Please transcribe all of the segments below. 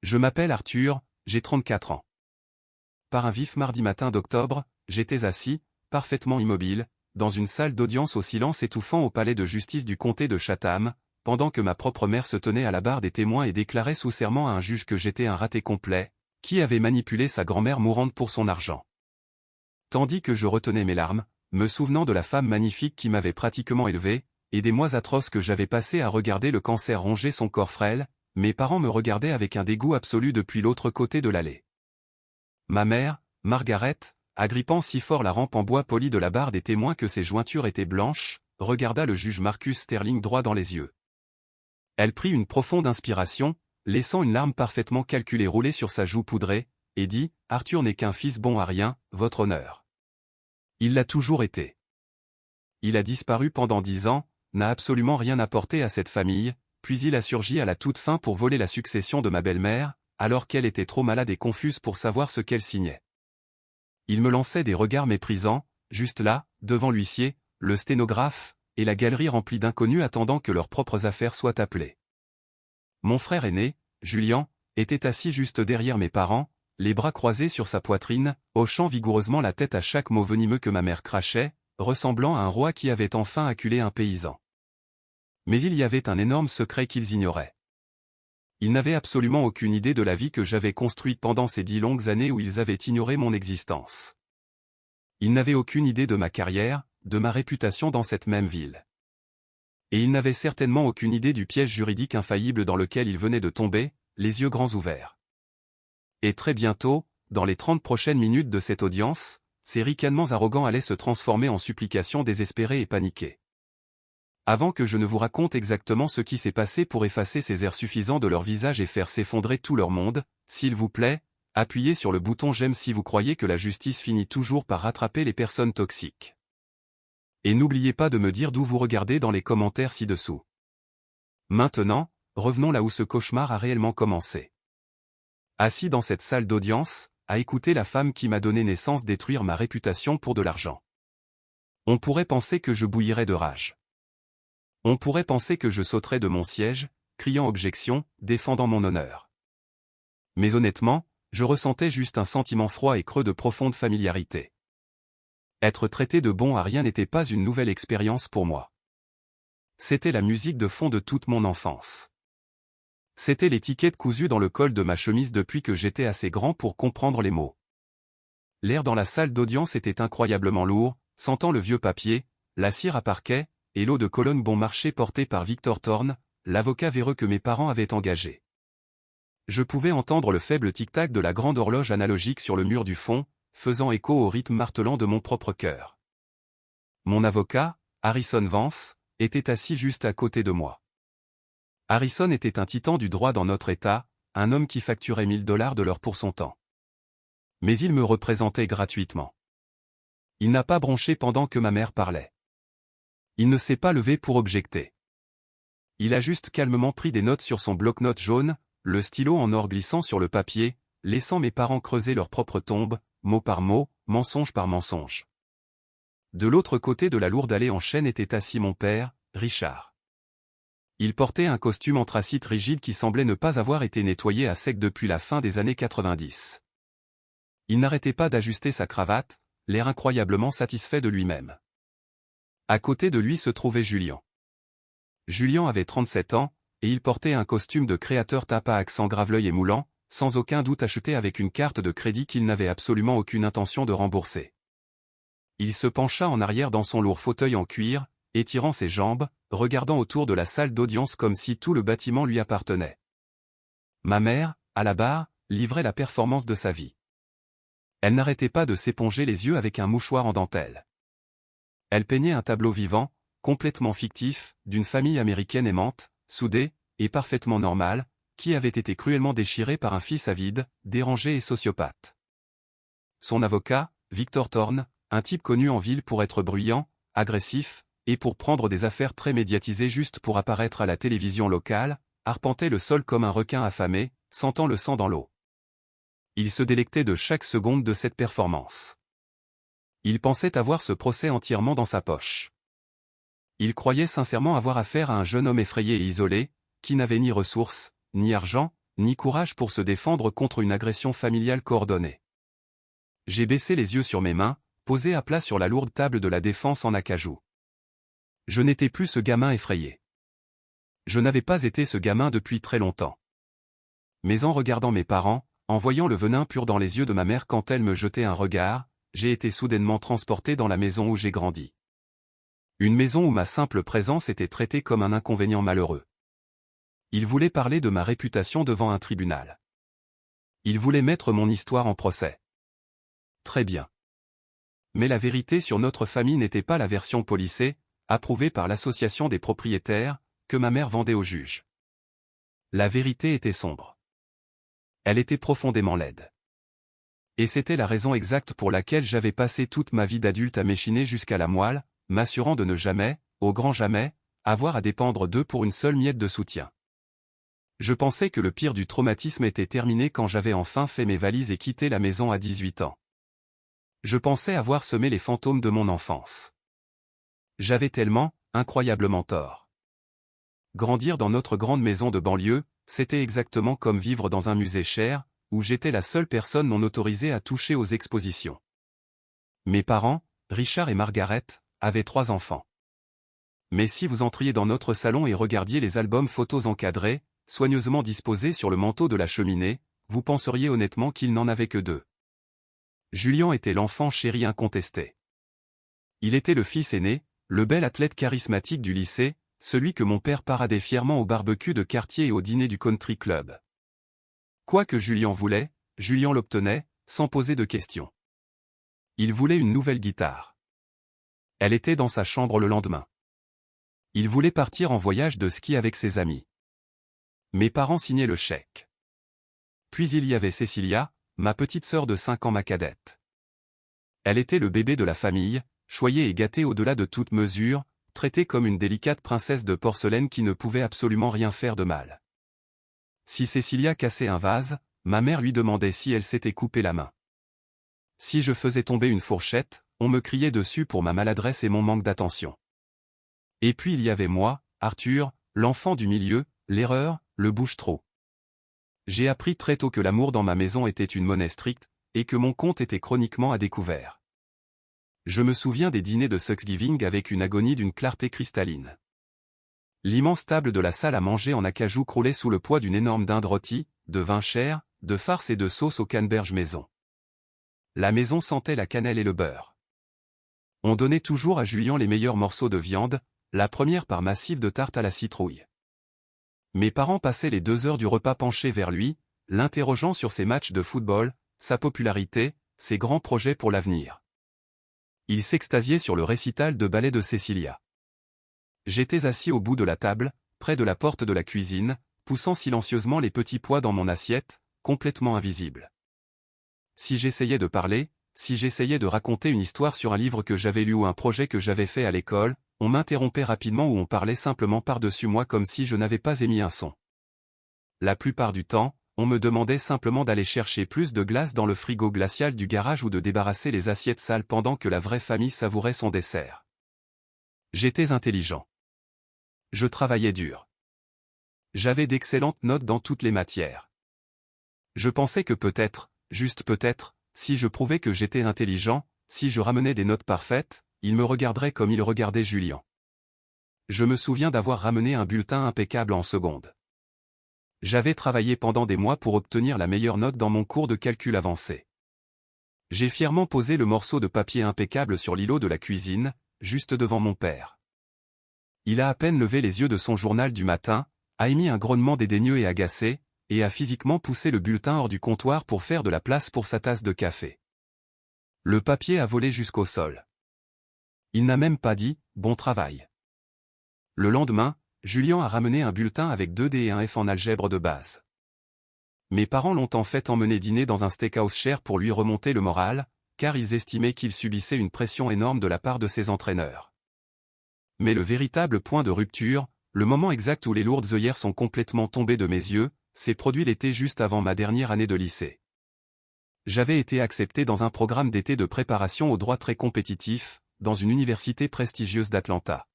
Je m'appelle Arthur, j'ai 34 ans. Par un vif mardi matin d'octobre, j'étais assis, parfaitement immobile, dans une salle d'audience au silence étouffant au palais de justice du comté de Chatham, pendant que ma propre mère se tenait à la barre des témoins et déclarait sous serment à un juge que j'étais un raté complet, qui avait manipulé sa grand-mère mourante pour son argent. Tandis que je retenais mes larmes, me souvenant de la femme magnifique qui m'avait pratiquement élevé, et des mois atroces que j'avais passés à regarder le cancer ronger son corps frêle, mes parents me regardaient avec un dégoût absolu depuis l'autre côté de l'allée. Ma mère, Margaret, agrippant si fort la rampe en bois poli de la barre des témoins que ses jointures étaient blanches, regarda le juge Marcus Sterling droit dans les yeux. Elle prit une profonde inspiration, laissant une larme parfaitement calculée rouler sur sa joue poudrée, et dit « Arthur n'est qu'un fils bon à rien, votre honneur. Il l'a toujours été. Il a disparu pendant 10 ans, n'a absolument rien apporté à cette famille, puis il a surgi à la toute fin pour voler la succession de ma belle-mère, alors qu'elle était trop malade et confuse pour savoir ce qu'elle signait. Il me lançait des regards méprisants, juste là, devant l'huissier, le sténographe, et la galerie remplie d'inconnus attendant que leurs propres affaires soient appelées. Mon frère aîné, Julian, était assis juste derrière mes parents, les bras croisés sur sa poitrine, hochant vigoureusement la tête à chaque mot venimeux que ma mère crachait, ressemblant à un roi qui avait enfin acculé un paysan. Mais il y avait un énorme secret qu'ils ignoraient. Ils n'avaient absolument aucune idée de la vie que j'avais construite pendant ces 10 longues années où ils avaient ignoré mon existence. Ils n'avaient aucune idée de ma carrière, de ma réputation dans cette même ville. Et ils n'avaient certainement aucune idée du piège juridique infaillible dans lequel ils venaient de tomber, les yeux grands ouverts. Et très bientôt, dans les 30 prochaines minutes de cette audience, ces ricanements arrogants allaient se transformer en supplications désespérées et paniquées. Avant que je ne vous raconte exactement ce qui s'est passé pour effacer ces airs suffisants de leur visage et faire s'effondrer tout leur monde, s'il vous plaît, appuyez sur le bouton j'aime si vous croyez que la justice finit toujours par rattraper les personnes toxiques. Et n'oubliez pas de me dire d'où vous regardez dans les commentaires ci-dessous. Maintenant, revenons là où ce cauchemar a réellement commencé. Assis dans cette salle d'audience, à écouter la femme qui m'a donné naissance détruire ma réputation pour de l'argent. On pourrait penser que je bouillirais de rage. On pourrait penser que je sauterais de mon siège, criant objection, défendant mon honneur. Mais honnêtement, je ressentais juste un sentiment froid et creux de profonde familiarité. Être traité de bon à rien n'était pas une nouvelle expérience pour moi. C'était la musique de fond de toute mon enfance. C'était l'étiquette cousue dans le col de ma chemise depuis que j'étais assez grand pour comprendre les mots. L'air dans la salle d'audience était incroyablement lourd, sentant le vieux papier, la cire à parquet, et l'eau de Cologne bon marché portée par Victor Thorne, l'avocat véreux que mes parents avaient engagé. Je pouvais entendre le faible tic-tac de la grande horloge analogique sur le mur du fond, faisant écho au rythme martelant de mon propre cœur. Mon avocat, Harrison Vance, était assis juste à côté de moi. Harrison était un titan du droit dans notre État, un homme qui facturait $1000 de l'heure pour son temps. Mais il me représentait gratuitement. Il n'a pas bronché pendant que ma mère parlait. Il ne s'est pas levé pour objecter. Il a juste calmement pris des notes sur son bloc-notes jaune, le stylo en or glissant sur le papier, laissant mes parents creuser leur propre tombe, mot par mot, mensonge par mensonge. De l'autre côté de la lourde allée en chêne était assis mon père, Richard. Il portait un costume anthracite rigide qui semblait ne pas avoir été nettoyé à sec depuis la fin des années 90. Il n'arrêtait pas d'ajuster sa cravate, l'air incroyablement satisfait de lui-même. À côté de lui se trouvait Julian. Julian avait 37 ans, et il portait un costume de créateur tape à accent graveleuil et moulant, sans aucun doute acheté avec une carte de crédit qu'il n'avait absolument aucune intention de rembourser. Il se pencha en arrière dans son lourd fauteuil en cuir, étirant ses jambes, regardant autour de la salle d'audience comme si tout le bâtiment lui appartenait. Ma mère, à la barre, livrait la performance de sa vie. Elle n'arrêtait pas de s'éponger les yeux avec un mouchoir en dentelle. Elle peignait un tableau vivant, complètement fictif, d'une famille américaine aimante, soudée, et parfaitement normale, qui avait été cruellement déchirée par un fils avide, dérangé et sociopathe. Son avocat, Victor Thorne, un type connu en ville pour être bruyant, agressif, et pour prendre des affaires très médiatisées juste pour apparaître à la télévision locale, arpentait le sol comme un requin affamé, sentant le sang dans l'eau. Il se délectait de chaque seconde de cette performance. Il pensait avoir ce procès entièrement dans sa poche. Il croyait sincèrement avoir affaire à un jeune homme effrayé et isolé, qui n'avait ni ressources, ni argent, ni courage pour se défendre contre une agression familiale coordonnée. J'ai baissé les yeux sur mes mains, posées à plat sur la lourde table de la défense en acajou. Je n'étais plus ce gamin effrayé. Je n'avais pas été ce gamin depuis très longtemps. Mais en regardant mes parents, en voyant le venin pur dans les yeux de ma mère quand elle me jetait un regard, j'ai été soudainement transporté dans la maison où j'ai grandi. Une maison où ma simple présence était traitée comme un inconvénient malheureux. Ils voulaient parler de ma réputation devant un tribunal. Ils voulaient mettre mon histoire en procès. Très bien. Mais la vérité sur notre famille n'était pas la version policée, approuvée par l'association des propriétaires, que ma mère vendait au juge. La vérité était sombre. Elle était profondément laide. Et c'était la raison exacte pour laquelle j'avais passé toute ma vie d'adulte à m'échiner jusqu'à la moelle, m'assurant de ne jamais, au grand jamais, avoir à dépendre d'eux pour une seule miette de soutien. Je pensais que le pire du traumatisme était terminé quand j'avais enfin fait mes valises et quitté la maison à 18 ans. Je pensais avoir semé les fantômes de mon enfance. J'avais tellement, incroyablement tort. Grandir dans notre grande maison de banlieue, c'était exactement comme vivre dans un musée cher, où j'étais la seule personne non autorisée à toucher aux expositions. Mes parents, Richard et Margaret, avaient 3 enfants. Mais si vous entriez dans notre salon et regardiez les albums photos encadrés, soigneusement disposés sur le manteau de la cheminée, vous penseriez honnêtement qu'ils n'en avaient que 2. Julien était l'enfant chéri incontesté. Il était le fils aîné, le bel athlète charismatique du lycée, celui que mon père paradait fièrement au barbecue de quartier et au dîner du country club. Quoi que Julien voulait, Julien l'obtenait, sans poser de questions. Il voulait une nouvelle guitare. Elle était dans sa chambre le lendemain. Il voulait partir en voyage de ski avec ses amis. Mes parents signaient le chèque. Puis il y avait Cécilia, ma petite sœur de 5 ans, ma cadette. Elle était le bébé de la famille, choyée et gâtée au-delà de toute mesure, traitée comme une délicate princesse de porcelaine qui ne pouvait absolument rien faire de mal. Si Cécilia cassait un vase, ma mère lui demandait si elle s'était coupé la main. Si je faisais tomber une fourchette, on me criait dessus pour ma maladresse et mon manque d'attention. Et puis il y avait moi, Arthur, l'enfant du milieu, l'erreur, le bouche-trou. J'ai appris très tôt que l'amour dans ma maison était une monnaie stricte, et que mon compte était chroniquement à découvert. Je me souviens des dîners de Thanksgiving avec une agonie d'une clarté cristalline. L'immense table de la salle à manger en acajou croulait sous le poids d'une énorme dinde rôtie, de vin cher, de farce et de sauce au canneberge maison. La maison sentait la cannelle et le beurre. On donnait toujours à Julien les meilleurs morceaux de viande, la première part massive de tarte à la citrouille. Mes parents passaient les 2 heures du repas penchés vers lui, l'interrogeant sur ses matchs de football, sa popularité, ses grands projets pour l'avenir. Ils s'extasiaient sur le récital de ballet de Cécilia. J'étais assis au bout de la table, près de la porte de la cuisine, poussant silencieusement les petits pois dans mon assiette, complètement invisible. Si j'essayais de parler, si j'essayais de raconter une histoire sur un livre que j'avais lu ou un projet que j'avais fait à l'école, on m'interrompait rapidement ou on parlait simplement par-dessus moi comme si je n'avais pas émis un son. La plupart du temps, on me demandait simplement d'aller chercher plus de glace dans le frigo glacial du garage ou de débarrasser les assiettes sales pendant que la vraie famille savourait son dessert. J'étais intelligent. Je travaillais dur. J'avais d'excellentes notes dans toutes les matières. Je pensais que peut-être, juste peut-être, si je prouvais que j'étais intelligent, si je ramenais des notes parfaites, il me regarderait comme il regardait Julien. Je me souviens d'avoir ramené un bulletin impeccable en seconde. J'avais travaillé pendant des mois pour obtenir la meilleure note dans mon cours de calcul avancé. J'ai fièrement posé le morceau de papier impeccable sur l'îlot de la cuisine, juste devant mon père. Il a à peine levé les yeux de son journal du matin, a émis un grognement dédaigneux et agacé, et a physiquement poussé le bulletin hors du comptoir pour faire de la place pour sa tasse de café. Le papier a volé jusqu'au sol. Il n'a même pas dit « bon travail ». Le lendemain, Julien a ramené un bulletin avec 2D et un F en algèbre de base. Mes parents l'ont en fait emmené dîner dans un steakhouse cher pour lui remonter le moral, car ils estimaient qu'il subissait une pression énorme de la part de ses entraîneurs. Mais le véritable point de rupture, le moment exact où les lourdes œillères sont complètement tombées de mes yeux, s'est produit l'été juste avant ma dernière année de lycée. J'avais été accepté dans un programme d'été de préparation au droit très compétitif, dans une université prestigieuse d'Atlanta.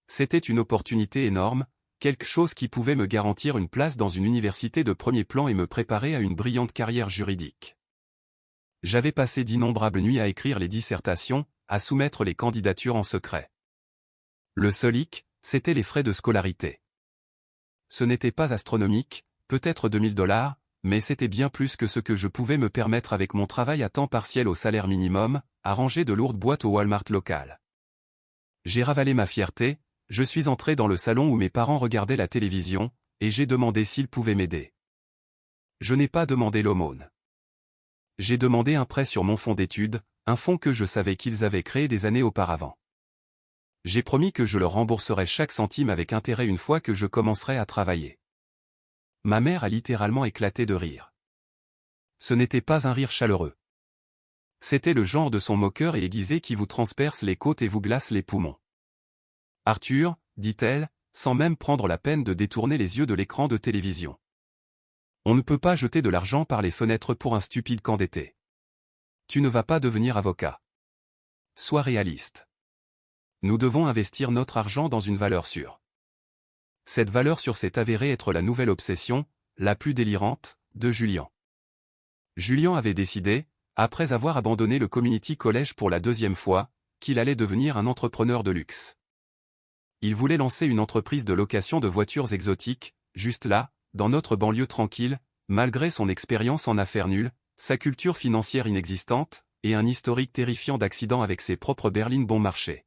C'était une opportunité énorme, quelque chose qui pouvait me garantir une place dans une université de premier plan et me préparer à une brillante carrière juridique. J'avais passé d'innombrables nuits à écrire les dissertations, à soumettre les candidatures en secret. Le seul hic, c'étaient les frais de scolarité. Ce n'était pas astronomique, peut-être $2000, mais c'était bien plus que ce que je pouvais me permettre avec mon travail à temps partiel au salaire minimum, à ranger de lourdes boîtes au Walmart local. J'ai ravalé ma fierté, je suis entré dans le salon où mes parents regardaient la télévision, et j'ai demandé s'ils pouvaient m'aider. Je n'ai pas demandé l'aumône. J'ai demandé un prêt sur mon fonds d'études, un fonds que je savais qu'ils avaient créé des années auparavant. J'ai promis que je leur rembourserais chaque centime avec intérêt une fois que je commencerais à travailler. Ma mère a littéralement éclaté de rire. Ce n'était pas un rire chaleureux. C'était le genre de son moqueur et aiguisé qui vous transperce les côtes et vous glace les poumons. « Arthur, dit-elle, sans même prendre la peine de détourner les yeux de l'écran de télévision. On ne peut pas jeter de l'argent par les fenêtres pour un stupide qu'endetté. Tu ne vas pas devenir avocat. Sois réaliste. Nous devons investir notre argent dans une valeur sûre. » Cette valeur sûre s'est avérée être la nouvelle obsession, la plus délirante, de Julian. Julian avait décidé, après avoir abandonné le community college pour la deuxième fois, qu'il allait devenir un entrepreneur de luxe. Il voulait lancer une entreprise de location de voitures exotiques, juste là, dans notre banlieue tranquille, malgré son expérience en affaires nulles, sa culture financière inexistante, et un historique terrifiant d'accidents avec ses propres berlines bon marché.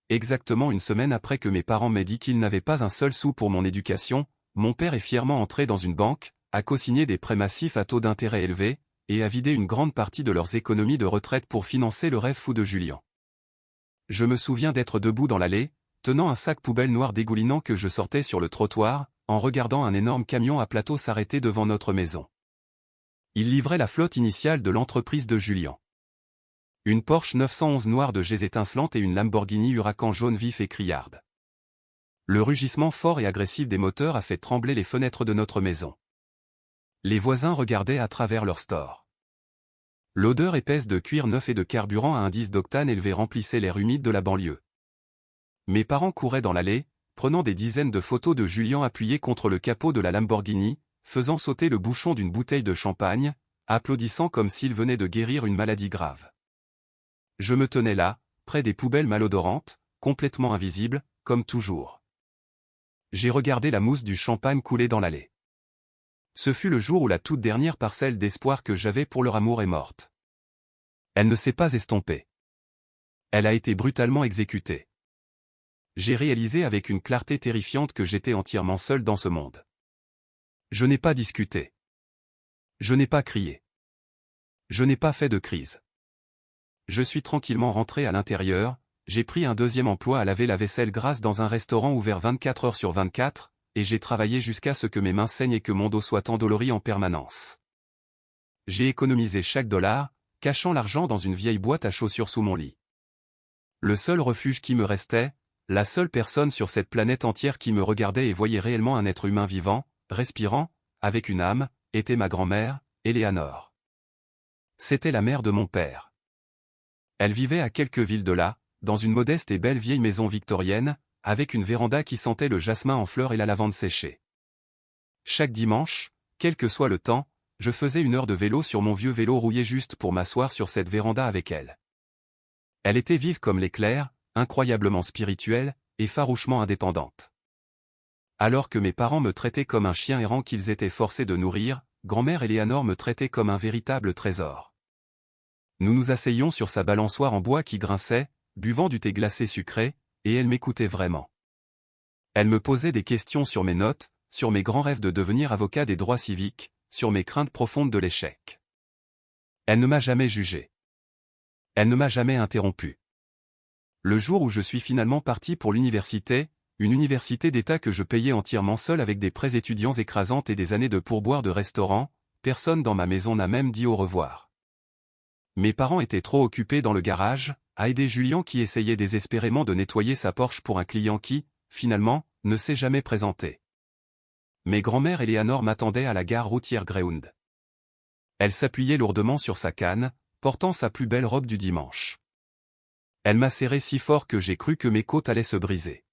Exactement une semaine après que mes parents m'aient dit qu'ils n'avaient pas un seul sou pour mon éducation, mon père est fièrement entré dans une banque, a co-signé des prêts massifs à taux d'intérêt élevés, et a vidé une grande partie de leurs économies de retraite pour financer le rêve fou de Julian. Je me souviens d'être debout dans l'allée, tenant un sac poubelle noir dégoulinant que je sortais sur le trottoir, en regardant un énorme camion à plateau s'arrêter devant notre maison. Il livrait la flotte initiale de l'entreprise de Julian. Une Porsche 911 noire de jais étincelante et une Lamborghini Huracan jaune vif et criarde. Le rugissement fort et agressif des moteurs a fait trembler les fenêtres de notre maison. Les voisins regardaient à travers leur store. L'odeur épaisse de cuir neuf et de carburant à indice d'octane élevé remplissait l'air humide de la banlieue. Mes parents couraient dans l'allée, prenant des dizaines de photos de Julian appuyé contre le capot de la Lamborghini, faisant sauter le bouchon d'une bouteille de champagne, applaudissant comme s'il venait de guérir une maladie grave. Je me tenais là, près des poubelles malodorantes, complètement invisible, comme toujours. J'ai regardé la mousse du champagne couler dans l'allée. Ce fut le jour où la toute dernière parcelle d'espoir que j'avais pour leur amour est morte. Elle ne s'est pas estompée. Elle a été brutalement exécutée. J'ai réalisé avec une clarté terrifiante que j'étais entièrement seul dans ce monde. Je n'ai pas discuté. Je n'ai pas crié. Je n'ai pas fait de crise. Je suis tranquillement rentré à l'intérieur, j'ai pris un deuxième emploi à laver la vaisselle grasse dans un restaurant ouvert 24 heures sur 24, et j'ai travaillé jusqu'à ce que mes mains saignent et que mon dos soit endolori en permanence. J'ai économisé chaque dollar, cachant l'argent dans une vieille boîte à chaussures sous mon lit. Le seul refuge qui me restait, la seule personne sur cette planète entière qui me regardait et voyait réellement un être humain vivant, respirant, avec une âme, était ma grand-mère, Eleanor. C'était la mère de mon père. Elle vivait à quelques villes de là, dans une modeste et belle vieille maison victorienne, avec une véranda qui sentait le jasmin en fleurs et la lavande séchée. Chaque dimanche, quel que soit le temps, je faisais 1 heure de vélo sur mon vieux vélo rouillé juste pour m'asseoir sur cette véranda avec elle. Elle était vive comme l'éclair, incroyablement spirituelle, et farouchement indépendante. Alors que mes parents me traitaient comme un chien errant qu'ils étaient forcés de nourrir, grand-mère Eleanor me traitait comme un véritable trésor. Nous nous asseyions sur sa balançoire en bois qui grinçait, buvant du thé glacé sucré, et elle m'écoutait vraiment. Elle me posait des questions sur mes notes, sur mes grands rêves de devenir avocat des droits civiques, sur mes craintes profondes de l'échec. Elle ne m'a jamais jugé. Elle ne m'a jamais interrompu. Le jour où je suis finalement parti pour l'université, une université d'État que je payais entièrement seul avec des prêts étudiants écrasantes et des années de pourboire de restaurant, personne dans ma maison n'a même dit au revoir. Mes parents étaient trop occupés dans le garage, à aider Julian qui essayait désespérément de nettoyer sa Porsche pour un client qui, finalement, ne s'est jamais présenté. Mes grand-mère Eleanor m'attendaient à la gare routière Greyhound. Elle s'appuyait lourdement sur sa canne, portant sa plus belle robe du dimanche. Elle m'a serré si fort que j'ai cru que mes côtes allaient se briser.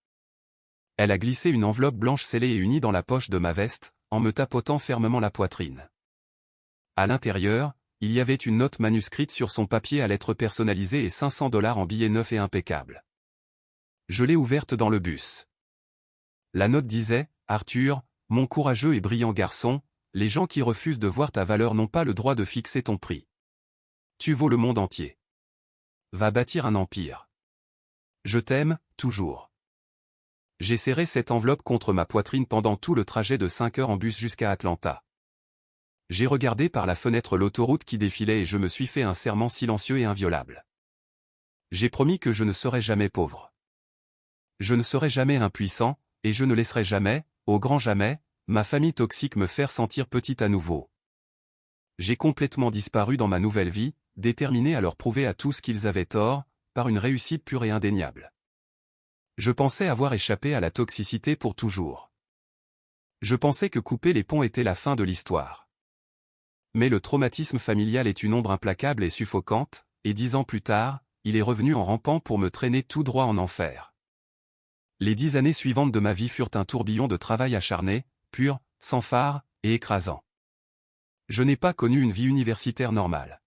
Elle a glissé une enveloppe blanche scellée et unie dans la poche de ma veste, en me tapotant fermement la poitrine. À l'intérieur, il y avait une note manuscrite sur son papier à lettres personnalisées et $500 en billets neufs et impeccables. Je l'ai ouverte dans le bus. La note disait « Arthur, mon courageux et brillant garçon, les gens qui refusent de voir ta valeur n'ont pas le droit de fixer ton prix. Tu vaux le monde entier. Va bâtir un empire. Je t'aime, toujours. » J'ai serré cette enveloppe contre ma poitrine pendant tout le trajet de 5 heures en bus jusqu'à Atlanta. J'ai regardé par la fenêtre l'autoroute qui défilait et je me suis fait un serment silencieux et inviolable. J'ai promis que je ne serai jamais pauvre. Je ne serai jamais impuissant, et je ne laisserai jamais, au grand jamais, ma famille toxique me faire sentir petite à nouveau. J'ai complètement disparu dans ma nouvelle vie, déterminé à leur prouver à tous qu'ils avaient tort, par une réussite pure et indéniable. Je pensais avoir échappé à la toxicité pour toujours. Je pensais que couper les ponts était la fin de l'histoire. Mais le traumatisme familial est une ombre implacable et suffocante, et 10 ans plus tard, il est revenu en rampant pour me traîner tout droit en enfer. Les 10 années suivantes de ma vie furent un tourbillon de travail acharné, pur, sans phare, et écrasant. Je n'ai pas connu une vie universitaire normale.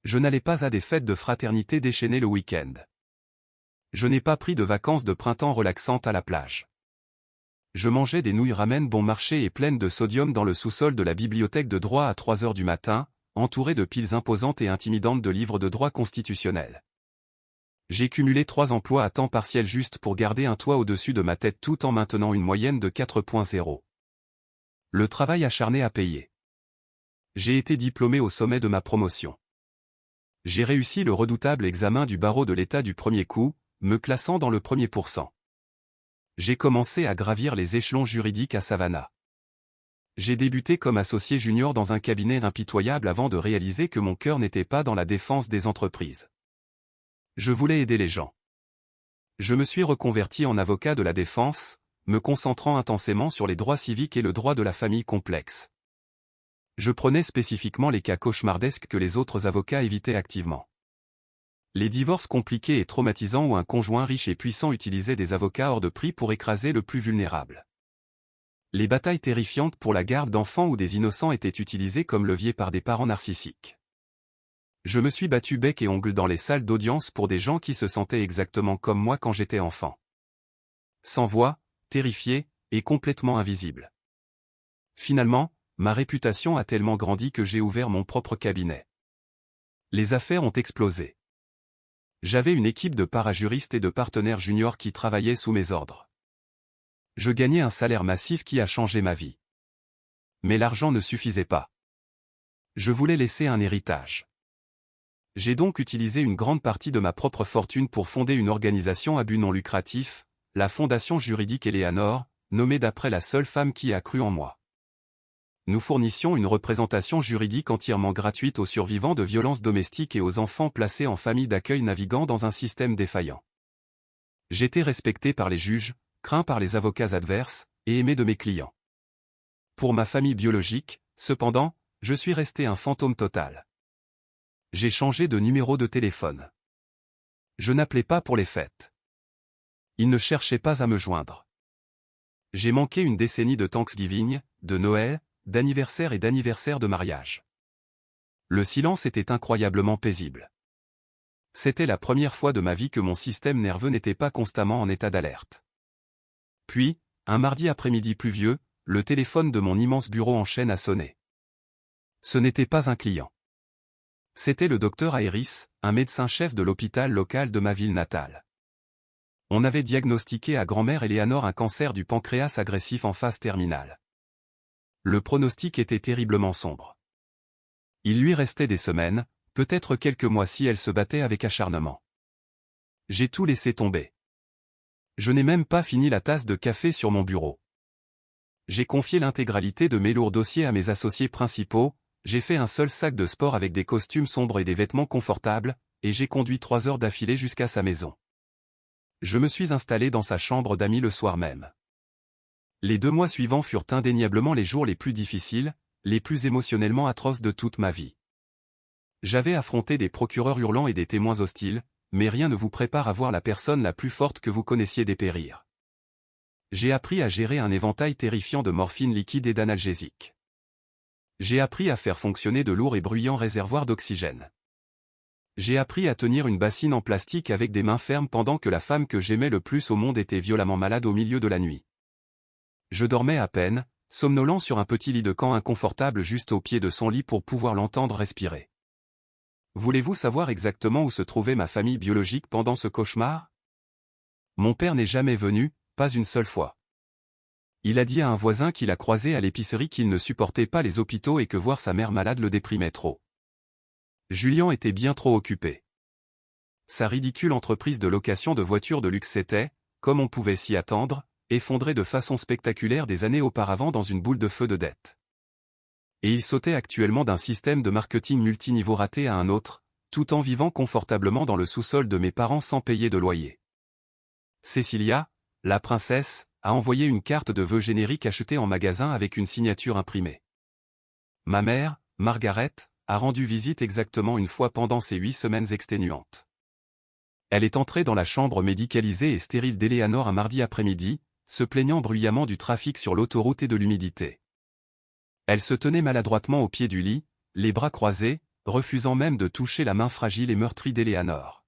Je n'allais pas à des fêtes de fraternité déchaînées le week-end. Je n'ai pas pris de vacances de printemps relaxantes à la plage. Je mangeais des nouilles ramen bon marché et pleines de sodium dans le sous-sol de la bibliothèque de droit à 3 heures du matin, entouré de piles imposantes et intimidantes de livres de droit constitutionnel. J'ai cumulé 3 emplois à temps partiel juste pour garder un toit au-dessus de ma tête tout en maintenant une moyenne de 4.0. Le travail acharné a payé. J'ai été diplômé au sommet de ma promotion. J'ai réussi le redoutable examen du barreau de l'État du premier coup, me classant dans le premier pourcent. J'ai commencé à gravir les échelons juridiques à Savannah. J'ai débuté comme associé junior dans un cabinet impitoyable avant de réaliser que mon cœur n'était pas dans la défense des entreprises. Je voulais aider les gens. Je me suis reconverti en avocat de la défense, me concentrant intensément sur les droits civiques et le droit de la famille complexe. Je prenais spécifiquement les cas cauchemardesques que les autres avocats évitaient activement. Les divorces compliqués et traumatisants où un conjoint riche et puissant utilisait des avocats hors de prix pour écraser le plus vulnérable. Les batailles terrifiantes pour la garde d'enfants où des innocents étaient utilisés comme levier par des parents narcissiques. Je me suis battu bec et ongle dans les salles d'audience pour des gens qui se sentaient exactement comme moi quand j'étais enfant. Sans voix, terrifiés, et complètement invisibles. Finalement, ma réputation a tellement grandi que j'ai ouvert mon propre cabinet. Les affaires ont explosé. J'avais une équipe de parajuristes et de partenaires juniors qui travaillaient sous mes ordres. Je gagnais un salaire massif qui a changé ma vie. Mais l'argent ne suffisait pas. Je voulais laisser un héritage. J'ai donc utilisé une grande partie de ma propre fortune pour fonder une organisation à but non lucratif, la Fondation Juridique Eleanor, nommée d'après la seule femme qui a cru en moi. Nous fournissions une représentation juridique entièrement gratuite aux survivants de violences domestiques et aux enfants placés en famille d'accueil naviguant dans un système défaillant. J'étais respecté par les juges, craint par les avocats adverses, et aimé de mes clients. Pour ma famille biologique, cependant, je suis resté un fantôme total. J'ai changé de numéro de téléphone. Je n'appelais pas pour les fêtes. Ils ne cherchaient pas à me joindre. J'ai manqué une décennie de Thanksgiving, de Noël, d'anniversaire et d'anniversaire de mariage. Le silence était incroyablement paisible. C'était la première fois de ma vie que mon système nerveux n'était pas constamment en état d'alerte. Puis, un mardi après-midi pluvieux, le téléphone de mon immense bureau en chaîne a sonné. Ce n'était pas un client. C'était le docteur Aeris, un médecin-chef de l'hôpital local de ma ville natale. On avait diagnostiqué à grand-mère Eleanor un cancer du pancréas agressif en phase terminale. Le pronostic était terriblement sombre. Il lui restait des semaines, peut-être quelques mois si elle se battait avec acharnement. J'ai tout laissé tomber. Je n'ai même pas fini la tasse de café sur mon bureau. J'ai confié l'intégralité de mes lourds dossiers à mes associés principaux, j'ai fait un seul sac de sport avec des costumes sombres et des vêtements confortables, et j'ai conduit 3 heures d'affilée jusqu'à sa maison. Je me suis installé dans sa chambre d'amis le soir même. Les 2 mois suivants furent indéniablement les jours les plus difficiles, les plus émotionnellement atroces de toute ma vie. J'avais affronté des procureurs hurlants et des témoins hostiles, mais rien ne vous prépare à voir la personne la plus forte que vous connaissiez dépérir. J'ai appris à gérer un éventail terrifiant de morphine liquide et d'analgésiques. J'ai appris à faire fonctionner de lourds et bruyants réservoirs d'oxygène. J'ai appris à tenir une bassine en plastique avec des mains fermes pendant que la femme que j'aimais le plus au monde était violemment malade au milieu de la nuit. Je dormais à peine, somnolent sur un petit lit de camp inconfortable juste au pied de son lit pour pouvoir l'entendre respirer. Voulez-vous savoir exactement où se trouvait ma famille biologique pendant ce cauchemar? Mon père n'est jamais venu, pas une seule fois. Il a dit à un voisin qu'il a croisé à l'épicerie qu'il ne supportait pas les hôpitaux et que voir sa mère malade le déprimait trop. Julien était bien trop occupé. Sa ridicule entreprise de location de voitures de luxe s'était, comme on pouvait s'y attendre, effondrée de façon spectaculaire des années auparavant dans une boule de feu de dette. Et il sautait actuellement d'un système de marketing multiniveau raté à un autre, tout en vivant confortablement dans le sous-sol de mes parents sans payer de loyer. Cécilia, la princesse, a envoyé une carte de vœux générique achetée en magasin avec une signature imprimée. Ma mère, Margaret, a rendu visite exactement une fois pendant ces 8 semaines exténuantes. Elle est entrée dans la chambre médicalisée et stérile d'Eleanor un mardi après-midi, se plaignant bruyamment du trafic sur l'autoroute et de l'humidité. Elle se tenait maladroitement au pied du lit, les bras croisés, refusant même de toucher la main fragile et meurtrie d'Eleanor.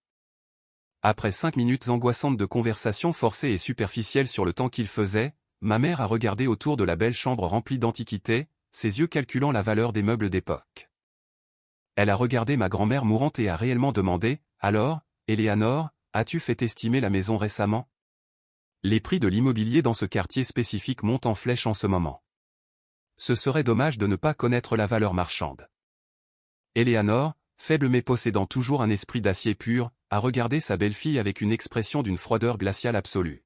Après 5 minutes angoissantes de conversation forcée et superficielle sur le temps qu'il faisait, ma mère a regardé autour de la belle chambre remplie d'antiquités, ses yeux calculant la valeur des meubles d'époque. Elle a regardé ma grand-mère mourante et a réellement demandé, « Alors, Eleanor, as-tu fait estimer la maison récemment ?» Les prix de l'immobilier dans ce quartier spécifique montent en flèche en ce moment. Ce serait dommage de ne pas connaître la valeur marchande. Eleanor, faible mais possédant toujours un esprit d'acier pur, a regardé sa belle-fille avec une expression d'une froideur glaciale absolue.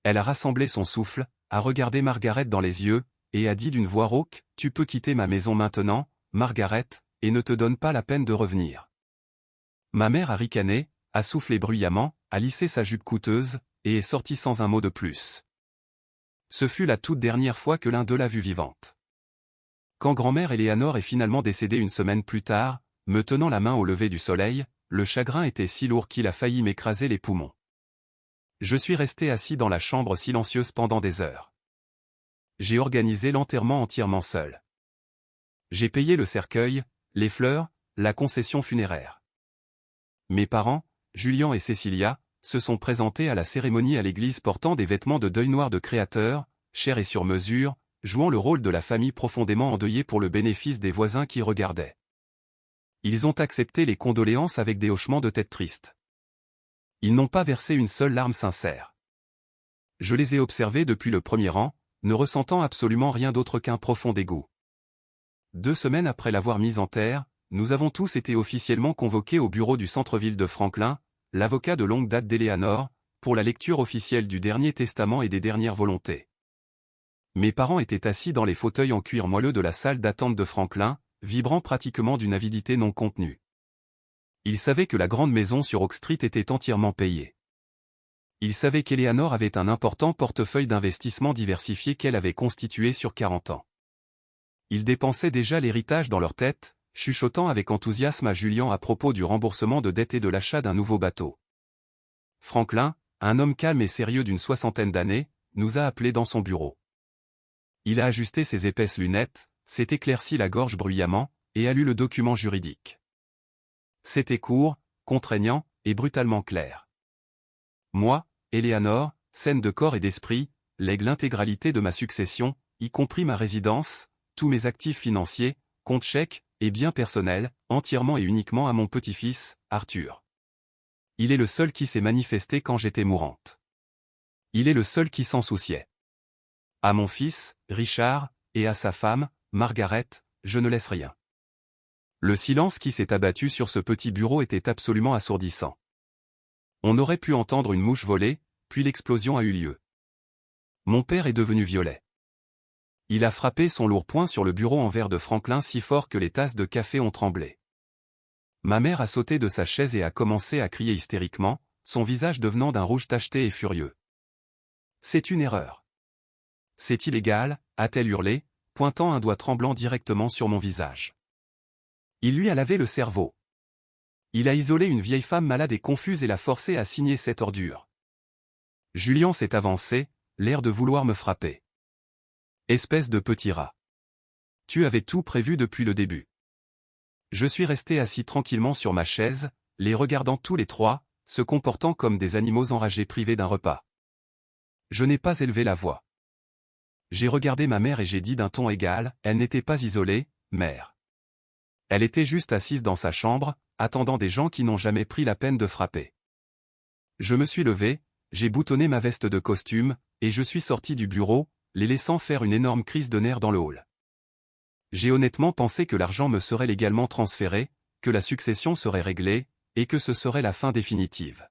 Elle a rassemblé son souffle, a regardé Margaret dans les yeux, et a dit d'une voix rauque, « Tu peux quitter ma maison maintenant, Margaret, et ne te donne pas la peine de revenir. » Ma mère a ricané, a soufflé bruyamment, a lissé sa jupe coûteuse, et est sortie sans un mot de plus. Ce fut la toute dernière fois que l'un d'eux l'a vue vivante. Quand grand-mère Eleanor est finalement décédée une semaine plus tard, me tenant la main au lever du soleil, le chagrin était si lourd qu'il a failli m'écraser les poumons. Je suis resté assis dans la chambre silencieuse pendant des heures. J'ai organisé l'enterrement entièrement seul. J'ai payé le cercueil, les fleurs, la concession funéraire. Mes parents, Julien et Cécilia, se sont présentés à la cérémonie à l'église portant des vêtements de deuil noir de créateur, chers et sur mesure, jouant le rôle de la famille profondément endeuillée pour le bénéfice des voisins qui regardaient. Ils ont accepté les condoléances avec des hochements de tête tristes. Ils n'ont pas versé une seule larme sincère. Je les ai observés depuis le premier rang, ne ressentant absolument rien d'autre qu'un profond dégoût. 2 semaines après l'avoir mise en terre, nous avons tous été officiellement convoqués au bureau du centre-ville de Franklin, l'avocat de longue date d'Eleanor, pour la lecture officielle du dernier testament et des dernières volontés. Mes parents étaient assis dans les fauteuils en cuir moelleux de la salle d'attente de Franklin, vibrant pratiquement d'une avidité non contenue. Ils savaient que la grande maison sur Oak Street était entièrement payée. Ils savaient qu'Eleanor avait un important portefeuille d'investissement diversifié qu'elle avait constitué sur 40 ans. Ils dépensaient déjà l'héritage dans leur tête, chuchotant avec enthousiasme à Julien à propos du remboursement de dettes et de l'achat d'un nouveau bateau. Franklin, un homme calme et sérieux d'une 60aine d'années, nous a appelés dans son bureau. Il a ajusté ses épaisses lunettes, s'est éclairci la gorge bruyamment, et a lu le document juridique. C'était court, contraignant, et brutalement clair. Moi, Eleanor, saine de corps et d'esprit, lègue l'intégralité de ma succession, y compris ma résidence, tous mes actifs financiers, comptes chèques, et biens personnels, entièrement et uniquement à mon petit-fils, Arthur. Il est le seul qui s'est manifesté quand j'étais mourante. Il est le seul qui s'en souciait. À mon fils, Richard, et à sa femme, Margaret, je ne laisse rien. Le silence qui s'est abattu sur ce petit bureau était absolument assourdissant. On aurait pu entendre une mouche voler, puis l'explosion a eu lieu. Mon père est devenu violet. Il a frappé son lourd poing sur le bureau en verre de Franklin si fort que les tasses de café ont tremblé. Ma mère a sauté de sa chaise et a commencé à crier hystériquement, son visage devenant d'un rouge tacheté et furieux. « C'est une erreur. C'est illégal », a-t-elle hurlé, pointant un doigt tremblant directement sur mon visage. Il lui a lavé le cerveau. Il a isolé une vieille femme malade et confuse et l'a forcée à signer cette ordure. Julien s'est avancé, l'air de vouloir me frapper. Espèce de petit rat. Tu avais tout prévu depuis le début. Je suis resté assis tranquillement sur ma chaise, les regardant tous les trois, se comportant comme des animaux enragés privés d'un repas. Je n'ai pas élevé la voix. J'ai regardé ma mère et j'ai dit d'un ton égal, elle n'était pas isolée, mère. Elle était juste assise dans sa chambre, attendant des gens qui n'ont jamais pris la peine de frapper. Je me suis levé, j'ai boutonné ma veste de costume, et je suis sorti du bureau, les laissant faire une énorme crise de nerfs dans le hall. J'ai honnêtement pensé que l'argent me serait légalement transféré, que la succession serait réglée, et que ce serait la fin définitive.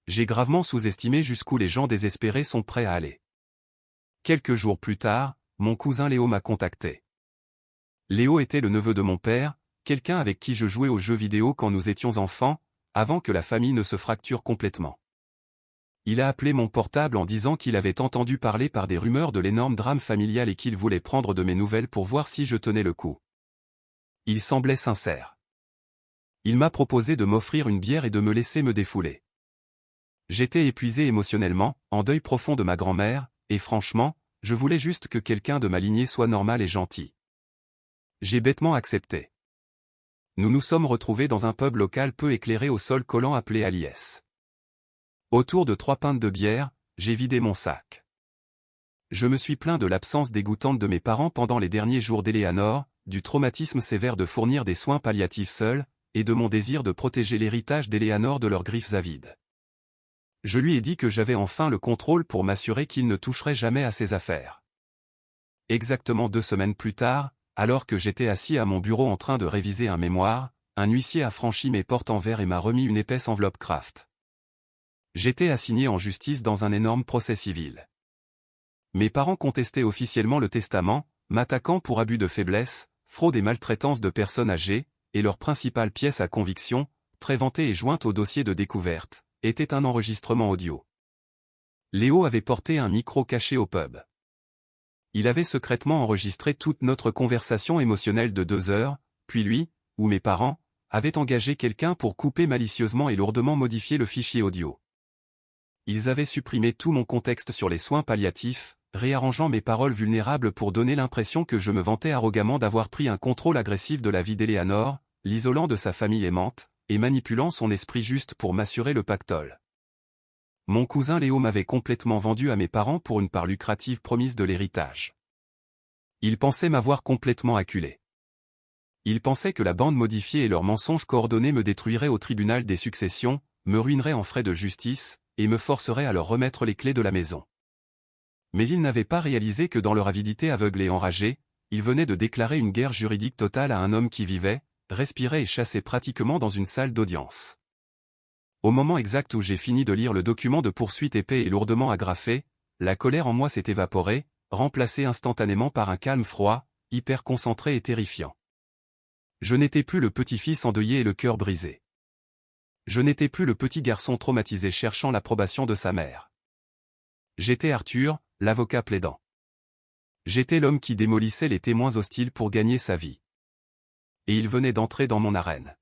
J'ai gravement sous-estimé jusqu'où les gens désespérés sont prêts à aller. Quelques jours plus tard, mon cousin Léo m'a contacté. Léo était le neveu de mon père, quelqu'un avec qui je jouais aux jeux vidéo quand nous étions enfants, avant que la famille ne se fracture complètement. Il a appelé mon portable en disant qu'il avait entendu parler par des rumeurs de l'énorme drame familial et qu'il voulait prendre de mes nouvelles pour voir si je tenais le coup. Il semblait sincère. Il m'a proposé de m'offrir une bière et de me laisser me défouler. J'étais épuisé émotionnellement, en deuil profond de ma grand-mère, et franchement, je voulais juste que quelqu'un de ma lignée soit normal et gentil. J'ai bêtement accepté. Nous nous sommes retrouvés dans un pub local peu éclairé au sol collant appelé Aliès. Autour de 3 pintes de bière, j'ai vidé mon sac. Je me suis plaint de l'absence dégoûtante de mes parents pendant les derniers jours d'Éléanore, du traumatisme sévère de fournir des soins palliatifs seuls, et de mon désir de protéger l'héritage d'Éléanore de leurs griffes avides. Je lui ai dit que j'avais enfin le contrôle pour m'assurer qu'il ne toucherait jamais à ses affaires. Exactement 2 semaines plus tard, alors que j'étais assis à mon bureau en train de réviser un mémoire, un huissier a franchi mes portes en verre et m'a remis une épaisse enveloppe Kraft. J'étais assigné en justice dans un énorme procès civil. Mes parents contestaient officiellement le testament, m'attaquant pour abus de faiblesse, fraude et maltraitance de personnes âgées, et leur principale pièce à conviction, très vantée et jointe au dossier de découverte, était un enregistrement audio. Léo avait porté un micro caché au pub. Il avait secrètement enregistré toute notre conversation émotionnelle de 2 heures, puis lui, ou mes parents, avaient engagé quelqu'un pour couper malicieusement et lourdement modifier le fichier audio. Ils avaient supprimé tout mon contexte sur les soins palliatifs, réarrangeant mes paroles vulnérables pour donner l'impression que je me vantais arrogamment d'avoir pris un contrôle agressif de la vie d'Éléanore, l'isolant de sa famille aimante, et manipulant son esprit juste pour m'assurer le pactole. Mon cousin Léo m'avait complètement vendu à mes parents pour une part lucrative promise de l'héritage. Il pensait m'avoir complètement acculé. Il pensait que la bande modifiée et leurs mensonges coordonnés me détruiraient au tribunal des successions, me ruineraient en frais de justice, et me forceraient à leur remettre les clés de la maison. Mais ils n'avaient pas réalisé que dans leur avidité aveugle et enragée, ils venaient de déclarer une guerre juridique totale à un homme qui vivait, respirait et chassait pratiquement dans une salle d'audience. Au moment exact où j'ai fini de lire le document de poursuite épais et lourdement agrafé, la colère en moi s'est évaporée, remplacée instantanément par un calme froid, hyper concentré et terrifiant. Je n'étais plus le petit-fils endeuillé et le cœur brisé. Je n'étais plus le petit garçon traumatisé cherchant l'approbation de sa mère. J'étais Arthur, l'avocat plaidant. J'étais l'homme qui démolissait les témoins hostiles pour gagner sa vie. Et il venait d'entrer dans mon arène.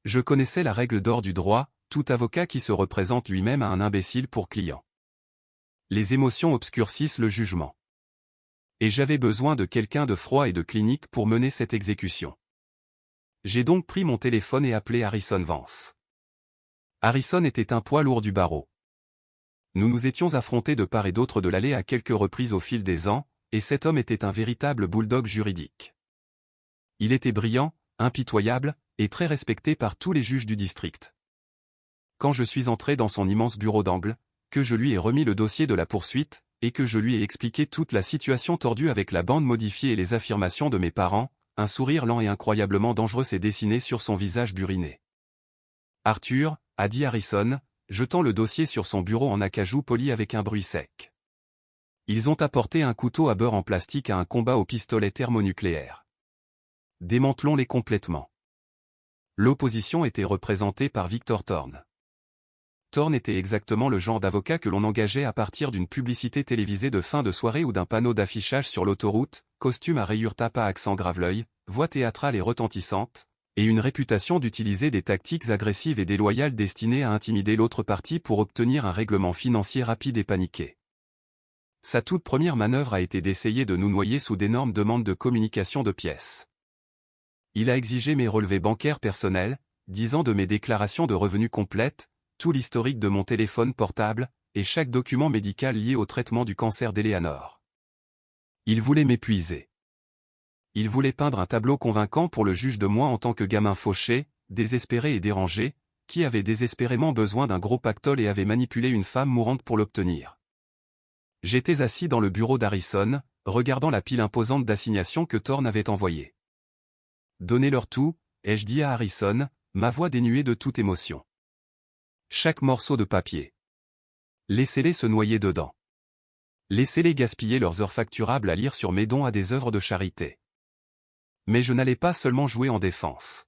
Je connaissais la règle d'or du droit, tout avocat qui se représente lui-même a un imbécile pour client. Les émotions obscurcissent le jugement. Et j'avais besoin de quelqu'un de froid et de clinique pour mener cette exécution. J'ai donc pris mon téléphone et appelé Harrison Vance. Harrison était un poids lourd du barreau. Nous nous étions affrontés de part et d'autre de l'allée à quelques reprises au fil des ans, et cet homme était un véritable bulldog juridique. Il était brillant, impitoyable, et très respecté par tous les juges du district. Quand je suis entré dans son immense bureau d'angle, que je lui ai remis le dossier de la poursuite, et que je lui ai expliqué toute la situation tordue avec la bande modifiée et les affirmations de mes parents, un sourire lent et incroyablement dangereux s'est dessiné sur son visage buriné. « Arthur » a dit Harrison, jetant le dossier sur son bureau en acajou poli avec un bruit sec. Ils ont apporté un couteau à beurre en plastique à un combat au pistolet thermonucléaire. Démantelons-les complètement. L'opposition était représentée par Victor Thorne. Thorne était exactement le genre d'avocat que l'on engageait à partir d'une publicité télévisée de fin de soirée ou d'un panneau d'affichage sur l'autoroute, costume à rayures tape à accent grave-l'œil, voix théâtrale et retentissante, et une réputation d'utiliser des tactiques agressives et déloyales destinées à intimider l'autre partie pour obtenir un règlement financier rapide et paniqué. Sa toute première manœuvre a été d'essayer de nous noyer sous d'énormes demandes de communication de pièces. Il a exigé mes relevés bancaires personnels, 10 ans de mes déclarations de revenus complètes, tout l'historique de mon téléphone portable, et chaque document médical lié au traitement du cancer d'Eleanor. Il voulait m'épuiser. Il voulait peindre un tableau convaincant pour le juge de moi en tant que gamin fauché, désespéré et dérangé, qui avait désespérément besoin d'un gros pactole et avait manipulé une femme mourante pour l'obtenir. J'étais assis dans le bureau d'Harrison, regardant la pile imposante d'assignations que Thorne avait envoyée. « Donnez-leur tout », ai-je dit à Harrison, ma voix dénuée de toute émotion. Chaque morceau de papier. Laissez-les se noyer dedans. Laissez-les gaspiller leurs heures facturables à lire sur mes dons à des œuvres de charité. Mais je n'allais pas seulement jouer en défense.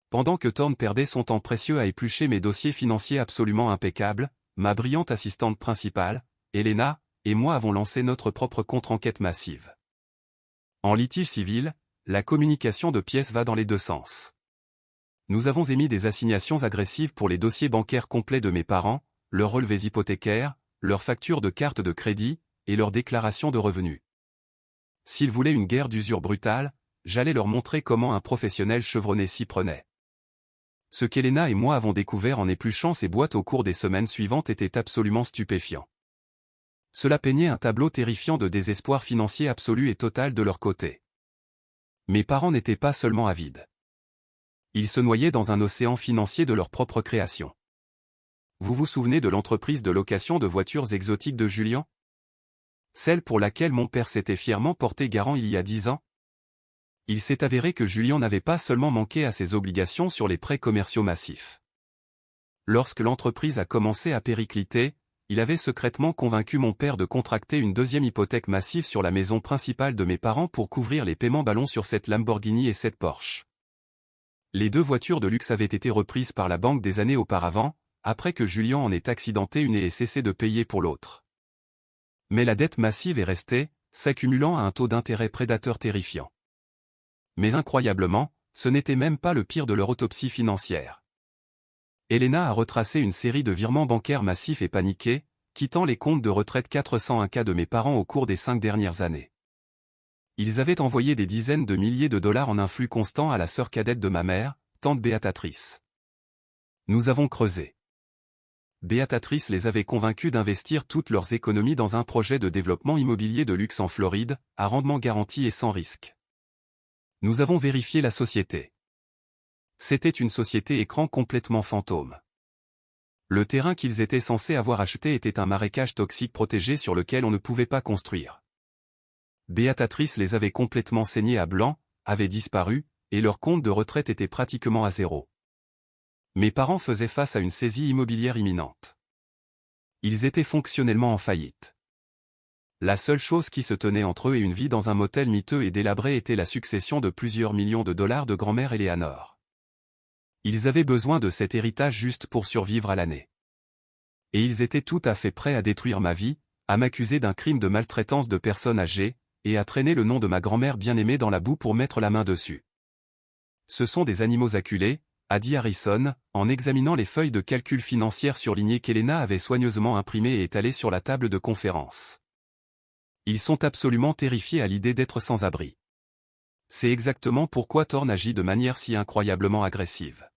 Pendant que Thorne perdait son temps précieux à éplucher mes dossiers financiers absolument impeccables, ma brillante assistante principale, Elena, et moi avons lancé notre propre contre-enquête massive. En litige civil, la communication de pièces va dans les deux sens. Nous avons émis des assignations agressives pour les dossiers bancaires complets de mes parents, leurs relevés hypothécaires, leurs factures de carte de crédit, et leurs déclarations de revenus. S'ils voulaient une guerre d'usure brutale, j'allais leur montrer comment un professionnel chevronné s'y prenait. Ce qu'Elena et moi avons découvert en épluchant ces boîtes au cours des semaines suivantes était absolument stupéfiant. Cela peignait un tableau terrifiant de désespoir financier absolu et total de leur côté. Mes parents n'étaient pas seulement avides. Ils se noyaient dans un océan financier de leur propre création. Vous vous souvenez de l'entreprise de location de voitures exotiques de Julian? Celle pour laquelle mon père s'était fièrement porté garant il y a 10 ans? Il s'est avéré que Julian n'avait pas seulement manqué à ses obligations sur les prêts commerciaux massifs. Lorsque l'entreprise a commencé à péricliter, il avait secrètement convaincu mon père de contracter une deuxième hypothèque massive sur la maison principale de mes parents pour couvrir les paiements ballons sur cette Lamborghini et cette Porsche. Les deux voitures de luxe avaient été reprises par la banque des années auparavant, après que Julian en ait accidenté une et ait cessé de payer pour l'autre. Mais la dette massive est restée, s'accumulant à un taux d'intérêt prédateur terrifiant. Mais incroyablement, ce n'était même pas le pire de leur autopsie financière. Elena a retracé une série de virements bancaires massifs et paniqués, quittant les comptes de retraite 401K de mes parents au cours des 5 dernières années. Ils avaient envoyé des dizaines de milliers de dollars en un flux constant à la sœur cadette de ma mère, tante Béatatrice. Nous avons creusé. Béatatrice les avait convaincus d'investir toutes leurs économies dans un projet de développement immobilier de luxe en Floride, à rendement garanti et sans risque. Nous avons vérifié la société. C'était une société écran complètement fantôme. Le terrain qu'ils étaient censés avoir acheté était un marécage toxique protégé sur lequel on ne pouvait pas construire. Béatatrice les avait complètement saignés à blanc, avaient disparu, et leur compte de retraite était pratiquement à zéro. Mes parents faisaient face à une saisie immobilière imminente. Ils étaient fonctionnellement en faillite. La seule chose qui se tenait entre eux et une vie dans un motel miteux et délabré était la succession de plusieurs millions de dollars de grand-mère Eleanor. Ils avaient besoin de cet héritage juste pour survivre à l'année. Et ils étaient tout à fait prêts à détruire ma vie, à m'accuser d'un crime de maltraitance de personnes âgées, et à traîner le nom de ma grand-mère bien-aimée dans la boue pour mettre la main dessus. Ce sont des animaux acculés, a dit Harrison, en examinant les feuilles de calcul financières surlignées qu'Elena avait soigneusement imprimées et étalées sur la table de conférence. Ils sont absolument terrifiés à l'idée d'être sans abri. C'est exactement pourquoi Thorne agit de manière si incroyablement agressive.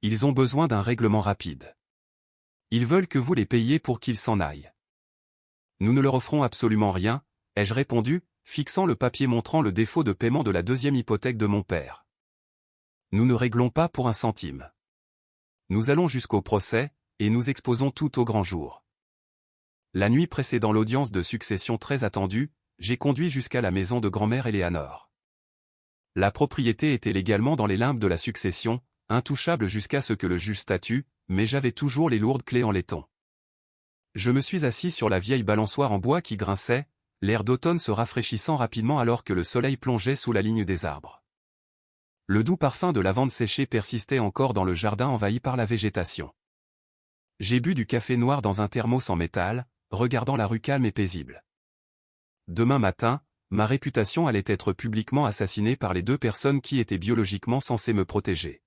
Ils ont besoin d'un règlement rapide. Ils veulent que vous les payiez pour qu'ils s'en aillent. Nous ne leur offrons absolument rien, ai-je répondu, fixant le papier montrant le défaut de paiement de la deuxième hypothèque de mon père. Nous ne réglons pas pour un centime. Nous allons jusqu'au procès, et nous exposons tout au grand jour. La nuit précédant l'audience de succession très attendue, j'ai conduit jusqu'à la maison de grand-mère Eleanor. La propriété était légalement dans les limbes de la succession, intouchable jusqu'à ce que le juge statue, mais j'avais toujours les lourdes clés en laiton. Je me suis assis sur la vieille balançoire en bois qui grinçait, l'air d'automne se rafraîchissant rapidement alors que le soleil plongeait sous la ligne des arbres. Le doux parfum de lavande séchée persistait encore dans le jardin envahi par la végétation. J'ai bu du café noir dans un thermos en métal, regardant la rue calme et paisible. Demain matin, ma réputation allait être publiquement assassinée par les deux personnes qui étaient biologiquement censées me protéger.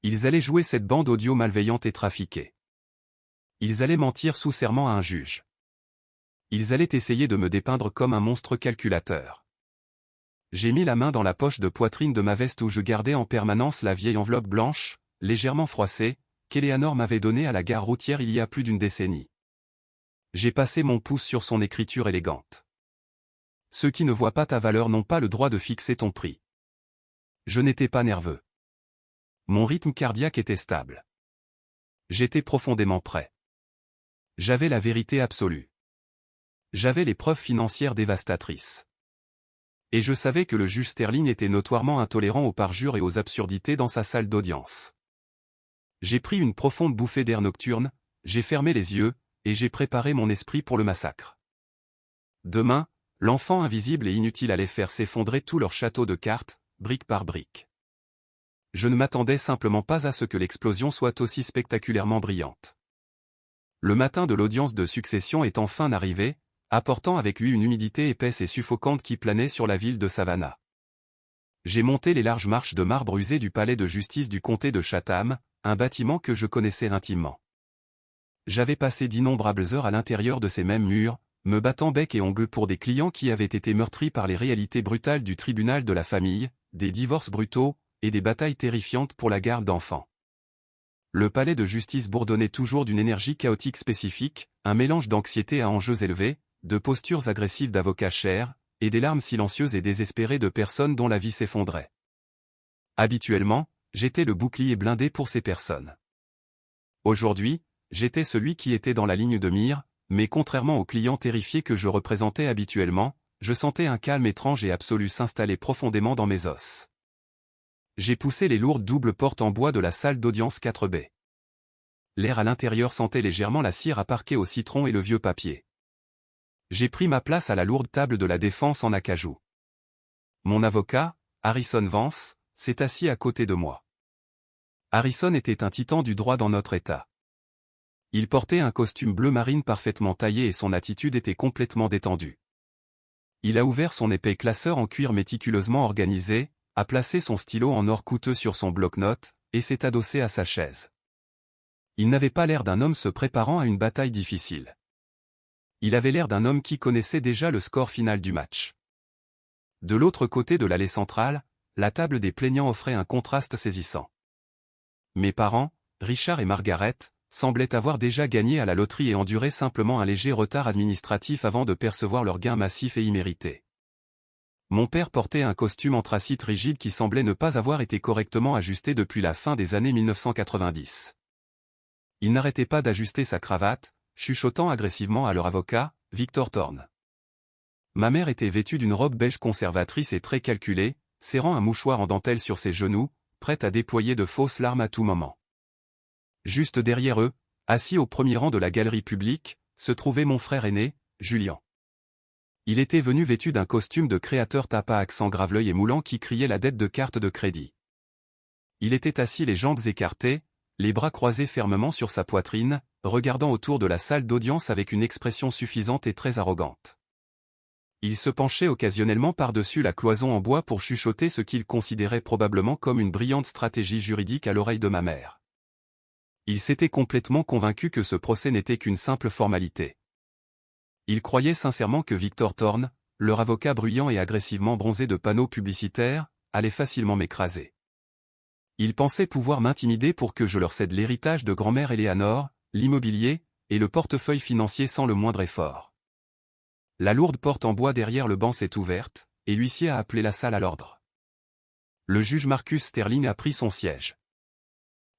Ils allaient jouer cette bande audio malveillante et trafiquée. Ils allaient mentir sous serment à un juge. Ils allaient essayer de me dépeindre comme un monstre calculateur. J'ai mis la main dans la poche de poitrine de ma veste où je gardais en permanence la vieille enveloppe blanche, légèrement froissée, qu'Eleanor m'avait donnée à la gare routière il y a plus d'une décennie. J'ai passé mon pouce sur son écriture élégante. Ceux qui ne voient pas ta valeur n'ont pas le droit de fixer ton prix. Je n'étais pas nerveux. Mon rythme cardiaque était stable. J'étais profondément prêt. J'avais la vérité absolue. J'avais les preuves financières dévastatrices. Et je savais que le juge Sterling était notoirement intolérant aux parjures et aux absurdités dans sa salle d'audience. J'ai pris une profonde bouffée d'air nocturne, j'ai fermé les yeux, et j'ai préparé mon esprit pour le massacre. Demain, l'enfant invisible et inutile allait faire s'effondrer tout leur château de cartes, brique par brique. Je ne m'attendais simplement pas à ce que l'explosion soit aussi spectaculairement brillante. Le matin de l'audience de succession est enfin arrivé, apportant avec lui une humidité épaisse et suffocante qui planait sur la ville de Savannah. J'ai monté les larges marches de marbre usées du palais de justice du comté de Chatham, un bâtiment que je connaissais intimement. J'avais passé d'innombrables heures à l'intérieur de ces mêmes murs, me battant bec et ongles pour des clients qui avaient été meurtris par les réalités brutales du tribunal de la famille, des divorces brutaux, et des batailles terrifiantes pour la garde d'enfants. Le palais de justice bourdonnait toujours d'une énergie chaotique spécifique, un mélange d'anxiété à enjeux élevés, de postures agressives d'avocats chers, et des larmes silencieuses et désespérées de personnes dont la vie s'effondrait. Habituellement, j'étais le bouclier blindé pour ces personnes. Aujourd'hui, j'étais celui qui était dans la ligne de mire, mais contrairement aux clients terrifiés que je représentais habituellement, je sentais un calme étrange et absolu s'installer profondément dans mes os. J'ai poussé les lourdes doubles portes en bois de la salle d'audience 4B. L'air à l'intérieur sentait légèrement la cire à parquet au citron et le vieux papier. J'ai pris ma place à la lourde table de la défense en acajou. Mon avocat, Harrison Vance, s'est assis à côté de moi. Harrison était un titan du droit dans notre État. Il portait un costume bleu marine parfaitement taillé et son attitude était complètement détendue. Il a ouvert son épais classeur en cuir méticuleusement organisé, a placé son stylo en or coûteux sur son bloc-notes, et s'est adossé à sa chaise. Il n'avait pas l'air d'un homme se préparant à une bataille difficile. Il avait l'air d'un homme qui connaissait déjà le score final du match. De l'autre côté de l'allée centrale, la table des plaignants offrait un contraste saisissant. Mes parents, Richard et Margaret, semblaient avoir déjà gagné à la loterie et enduré simplement un léger retard administratif avant de percevoir leur gain massif et immérité. Mon père portait un costume anthracite rigide qui semblait ne pas avoir été correctement ajusté depuis la fin des années 1990. Il n'arrêtait pas d'ajuster sa cravate, chuchotant agressivement à leur avocat, Victor Thorne. Ma mère était vêtue d'une robe beige conservatrice et très calculée, serrant un mouchoir en dentelle sur ses genoux, prête à déployer de fausses larmes à tout moment. Juste derrière eux, assis au premier rang de la galerie publique, se trouvait mon frère aîné, Julian. Il était venu vêtu d'un costume de créateur tapa à accent graveleuil et moulant qui criait la dette de carte de crédit. Il était assis les jambes écartées, les bras croisés fermement sur sa poitrine, regardant autour de la salle d'audience avec une expression suffisante et très arrogante. Il se penchait occasionnellement par-dessus la cloison en bois pour chuchoter ce qu'il considérait probablement comme une brillante stratégie juridique à l'oreille de ma mère. Il s'était complètement convaincu que ce procès n'était qu'une simple formalité. Il croyait sincèrement que Victor Thorne, leur avocat bruyant et agressivement bronzé de panneaux publicitaires, allait facilement m'écraser. Ils pensaient pouvoir m'intimider pour que je leur cède l'héritage de grand-mère Eleanor, l'immobilier, et le portefeuille financier sans le moindre effort. La lourde porte en bois derrière le banc s'est ouverte, et l'huissier a appelé la salle à l'ordre. Le juge Marcus Sterling a pris son siège.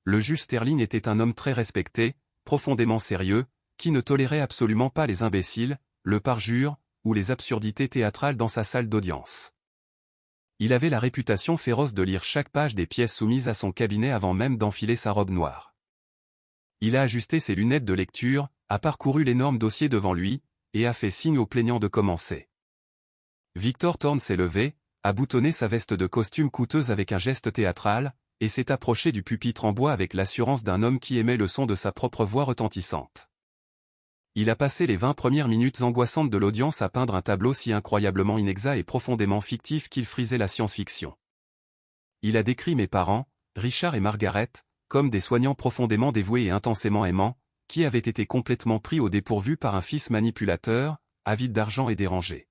Le juge Sterling était un homme très respecté, profondément sérieux, qui ne tolérait absolument pas les imbéciles, le parjure, ou les absurdités théâtrales dans sa salle d'audience. Il avait la réputation féroce de lire chaque page des pièces soumises à son cabinet avant même d'enfiler sa robe noire. Il a ajusté ses lunettes de lecture, a parcouru l'énorme dossier devant lui, et a fait signe aux plaignants de commencer. Victor Thorne s'est levé, a boutonné sa veste de costume coûteuse avec un geste théâtral, et s'est approché du pupitre en bois avec l'assurance d'un homme qui aimait le son de sa propre voix retentissante. Il a passé les 20 premières minutes angoissantes de l'audience à peindre un tableau si incroyablement inexact et profondément fictif qu'il frisait la science-fiction. Il a décrit mes parents, Richard et Margaret, comme des soignants profondément dévoués et intensément aimants, qui avaient été complètement pris au dépourvu par un fils manipulateur, avide d'argent et dérangé.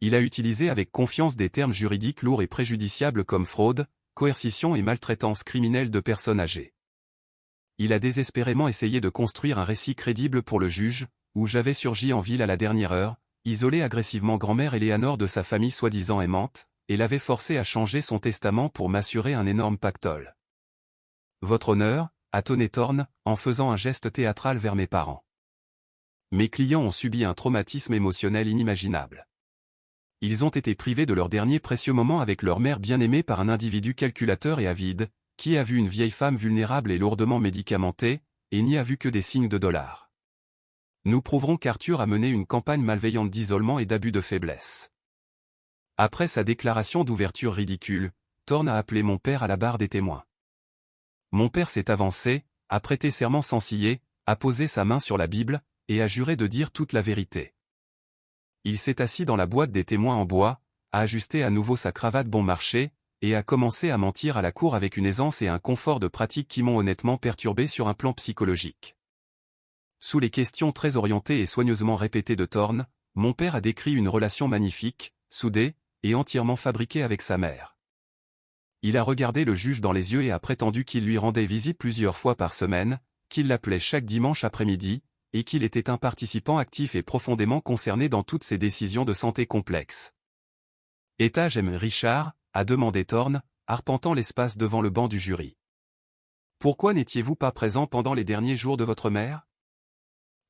Il a utilisé avec confiance des termes juridiques lourds et préjudiciables comme fraude, coercition et maltraitance criminelle de personnes âgées. Il a désespérément essayé de construire un récit crédible pour le juge, où j'avais surgi en ville à la dernière heure, isolé agressivement grand-mère Eleanor de sa famille soi-disant aimante, et l'avait forcé à changer son testament pour m'assurer un énorme pactole. Votre honneur, a tonné Thorne, en faisant un geste théâtral vers mes parents. Mes clients ont subi un traumatisme émotionnel inimaginable. Ils ont été privés de leur dernier précieux moment avec leur mère bien-aimée par un individu calculateur et avide, qui a vu une vieille femme vulnérable et lourdement médicamentée, et n'y a vu que des signes de dollars. Nous prouverons qu'Arthur a mené une campagne malveillante d'isolement et d'abus de faiblesse. Après sa déclaration d'ouverture ridicule, Thorne a appelé mon père à la barre des témoins. Mon père s'est avancé, a prêté serment sans ciller, a posé sa main sur la Bible, et a juré de dire toute la vérité. Il s'est assis dans la boîte des témoins en bois, a ajusté à nouveau sa cravate bon marché, et a commencé à mentir à la cour avec une aisance et un confort de pratique qui m'ont honnêtement perturbé sur un plan psychologique. Sous les questions très orientées et soigneusement répétées de Thorne, mon père a décrit une relation magnifique, soudée, et entièrement fabriquée avec sa mère. Il a regardé le juge dans les yeux et a prétendu qu'il lui rendait visite plusieurs fois par semaine, qu'il l'appelait chaque dimanche après-midi, et qu'il était un participant actif et profondément concerné dans toutes ses décisions de santé complexes. Étage M. Richard, a demandé Thorne, arpentant l'espace devant le banc du jury. Pourquoi n'étiez-vous pas présent pendant les derniers jours de votre mère?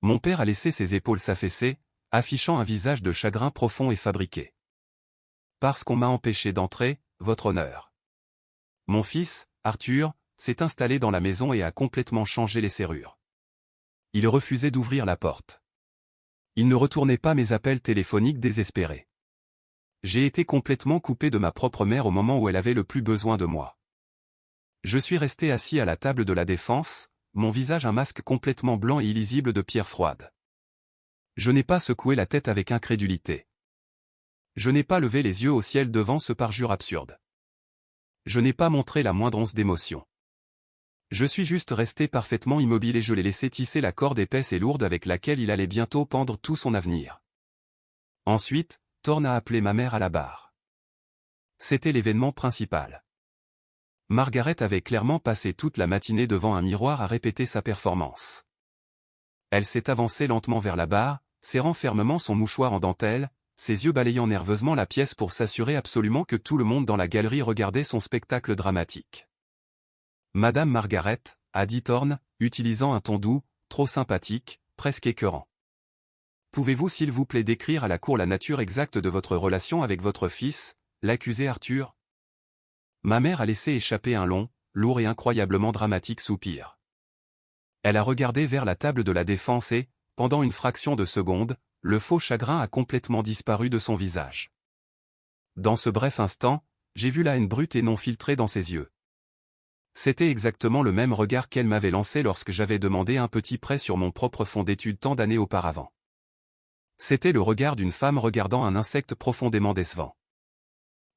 Mon père a laissé ses épaules s'affaisser, affichant un visage de chagrin profond et fabriqué. Parce qu'on m'a empêché d'entrer, votre honneur. Mon fils, Arthur, s'est installé dans la maison et a complètement changé les serrures. Il refusait d'ouvrir la porte. Il ne retournait pas mes appels téléphoniques désespérés. J'ai été complètement coupé de ma propre mère au moment où elle avait le plus besoin de moi. Je suis resté assis à la table de la défense, mon visage un masque complètement blanc et illisible de pierre froide. Je n'ai pas secoué la tête avec incrédulité. Je n'ai pas levé les yeux au ciel devant ce parjure absurde. Je n'ai pas montré la moindre once d'émotion. Je suis juste resté parfaitement immobile et je l'ai laissé tisser la corde épaisse et lourde avec laquelle il allait bientôt pendre tout son avenir. Ensuite, Thorne a appelé ma mère à la barre. C'était l'événement principal. Margaret avait clairement passé toute la matinée devant un miroir à répéter sa performance. Elle s'est avancée lentement vers la barre, serrant fermement son mouchoir en dentelle, ses yeux balayant nerveusement la pièce pour s'assurer absolument que tout le monde dans la galerie regardait son spectacle dramatique. Madame Margaret, a dit Thorne, utilisant un ton doux, trop sympathique, presque écœurant. Pouvez-vous s'il vous plaît décrire à la cour la nature exacte de votre relation avec votre fils, l'accusé Arthur? Ma mère a laissé échapper un long, lourd et incroyablement dramatique soupir. Elle a regardé vers la table de la défense et, pendant une fraction de seconde, le faux chagrin a complètement disparu de son visage. Dans ce bref instant, j'ai vu la haine brute et non filtrée dans ses yeux. C'était exactement le même regard qu'elle m'avait lancé lorsque j'avais demandé un petit prêt sur mon propre fonds d'études tant d'années auparavant. C'était le regard d'une femme regardant un insecte profondément décevant.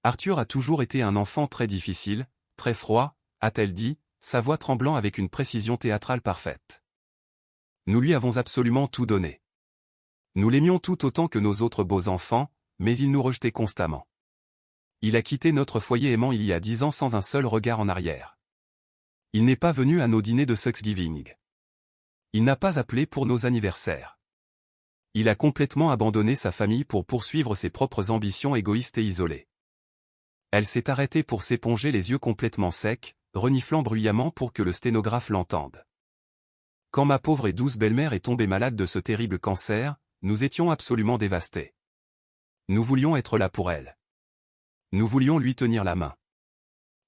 Arthur a toujours été un enfant très difficile, très froid, a-t-elle dit, sa voix tremblant avec une précision théâtrale parfaite. Nous lui avons absolument tout donné. Nous l'aimions tout autant que nos autres beaux enfants, mais il nous rejetait constamment. Il a quitté notre foyer aimant il y a 10 ans sans un seul regard en arrière. Il n'est pas venu à nos dîners de Thanksgiving. Il n'a pas appelé pour nos anniversaires. Il a complètement abandonné sa famille pour poursuivre ses propres ambitions égoïstes et isolées. Elle s'est arrêtée pour s'éponger les yeux complètement secs, reniflant bruyamment pour que le sténographe l'entende. Quand ma pauvre et douce belle-mère est tombée malade de ce terrible cancer, nous étions absolument dévastés. Nous voulions être là pour elle. Nous voulions lui tenir la main.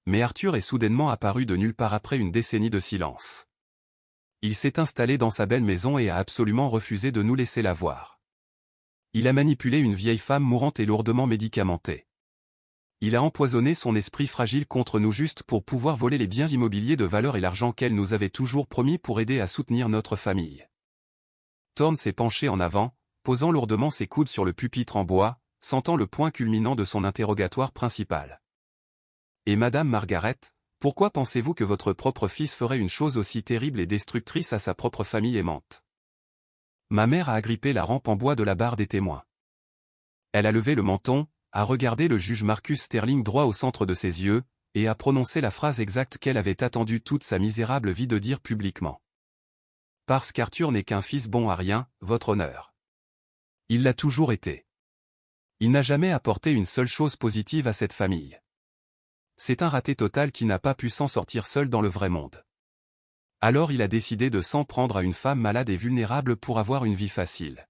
Mais Arthur est soudainement apparu de nulle part après une décennie de silence. Il s'est installé dans sa belle maison et a absolument refusé de nous laisser la voir. Il a manipulé une vieille femme mourante et lourdement médicamentée. Il a empoisonné son esprit fragile contre nous juste pour pouvoir voler les biens immobiliers de valeur et l'argent qu'elle nous avait toujours promis pour aider à soutenir notre famille. Thorne s'est penché en avant, posant lourdement ses coudes sur le pupitre en bois, sentant le point culminant de son interrogatoire principal. Et Madame Margaret, pourquoi pensez-vous que votre propre fils ferait une chose aussi terrible et destructrice à sa propre famille aimante? Ma mère a agrippé la rampe en bois de la barre des témoins. Elle a levé le menton, a regardé le juge Marcus Sterling droit au centre de ses yeux, et a prononcé la phrase exacte qu'elle avait attendu toute sa misérable vie de dire publiquement. Parce qu'Arthur n'est qu'un fils bon à rien, votre honneur. Il l'a toujours été. Il n'a jamais apporté une seule chose positive à cette famille. C'est un raté total qui n'a pas pu s'en sortir seul dans le vrai monde. Alors il a décidé de s'en prendre à une femme malade et vulnérable pour avoir une vie facile.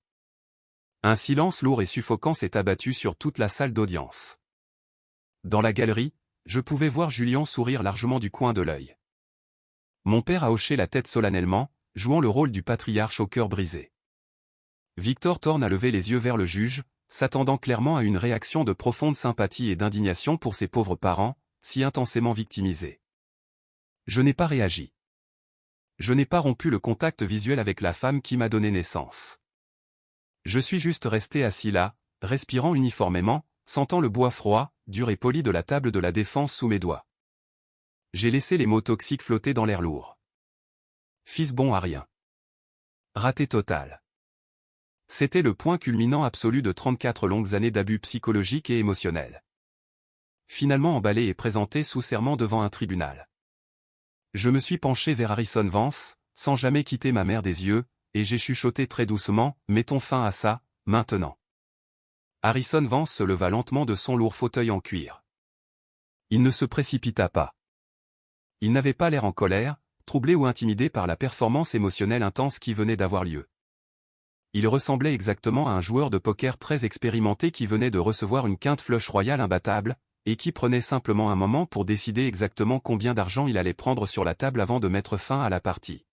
Un silence lourd et suffocant s'est abattu sur toute la salle d'audience. Dans la galerie, je pouvais voir Julian sourire largement du coin de l'œil. Mon père a hoché la tête solennellement, jouant le rôle du patriarche au cœur brisé. Victor Thorne a levé les yeux vers le juge, s'attendant clairement à une réaction de profonde sympathie et d'indignation pour ses pauvres parents, si intensément victimisés. Je n'ai pas réagi. Je n'ai pas rompu le contact visuel avec la femme qui m'a donné naissance. Je suis juste resté assis là, respirant uniformément, sentant le bois froid, dur et poli de la table de la défense sous mes doigts. J'ai laissé les mots toxiques flotter dans l'air lourd. Fils bon à rien. Raté total. C'était le point culminant absolu de 34 longues années d'abus psychologiques et émotionnels. Finalement emballé et présenté sous serment devant un tribunal. Je me suis penché vers Harrison Vance, sans jamais quitter ma mère des yeux, et j'ai chuchoté très doucement, mettons fin à ça, maintenant. Harrison Vance se leva lentement de son lourd fauteuil en cuir. Il ne se précipita pas. Il n'avait pas l'air en colère, troublé ou intimidé par la performance émotionnelle intense qui venait d'avoir lieu. Il ressemblait exactement à un joueur de poker très expérimenté qui venait de recevoir une quinte flush royale imbattable, et qui prenait simplement un moment pour décider exactement combien d'argent il allait prendre sur la table avant de mettre fin à la partie.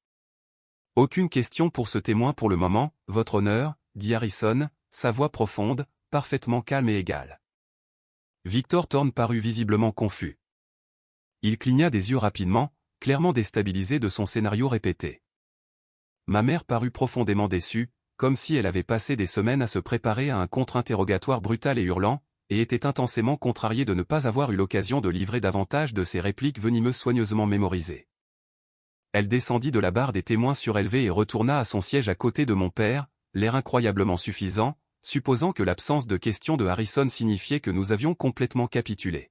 Aucune question pour ce témoin pour le moment, votre honneur, dit Harrison, sa voix profonde, parfaitement calme et égale. Victor Thorne parut visiblement confus. Il cligna des yeux rapidement, clairement déstabilisé de son scénario répété. Ma mère parut profondément déçue, comme si elle avait passé des semaines à se préparer à un contre-interrogatoire brutal et hurlant, et était intensément contrariée de ne pas avoir eu l'occasion de livrer davantage de ces répliques venimeuses soigneusement mémorisées. Elle descendit de la barre des témoins surélevés et retourna à son siège à côté de mon père, l'air incroyablement suffisant, supposant que l'absence de questions de Harrison signifiait que nous avions complètement capitulé.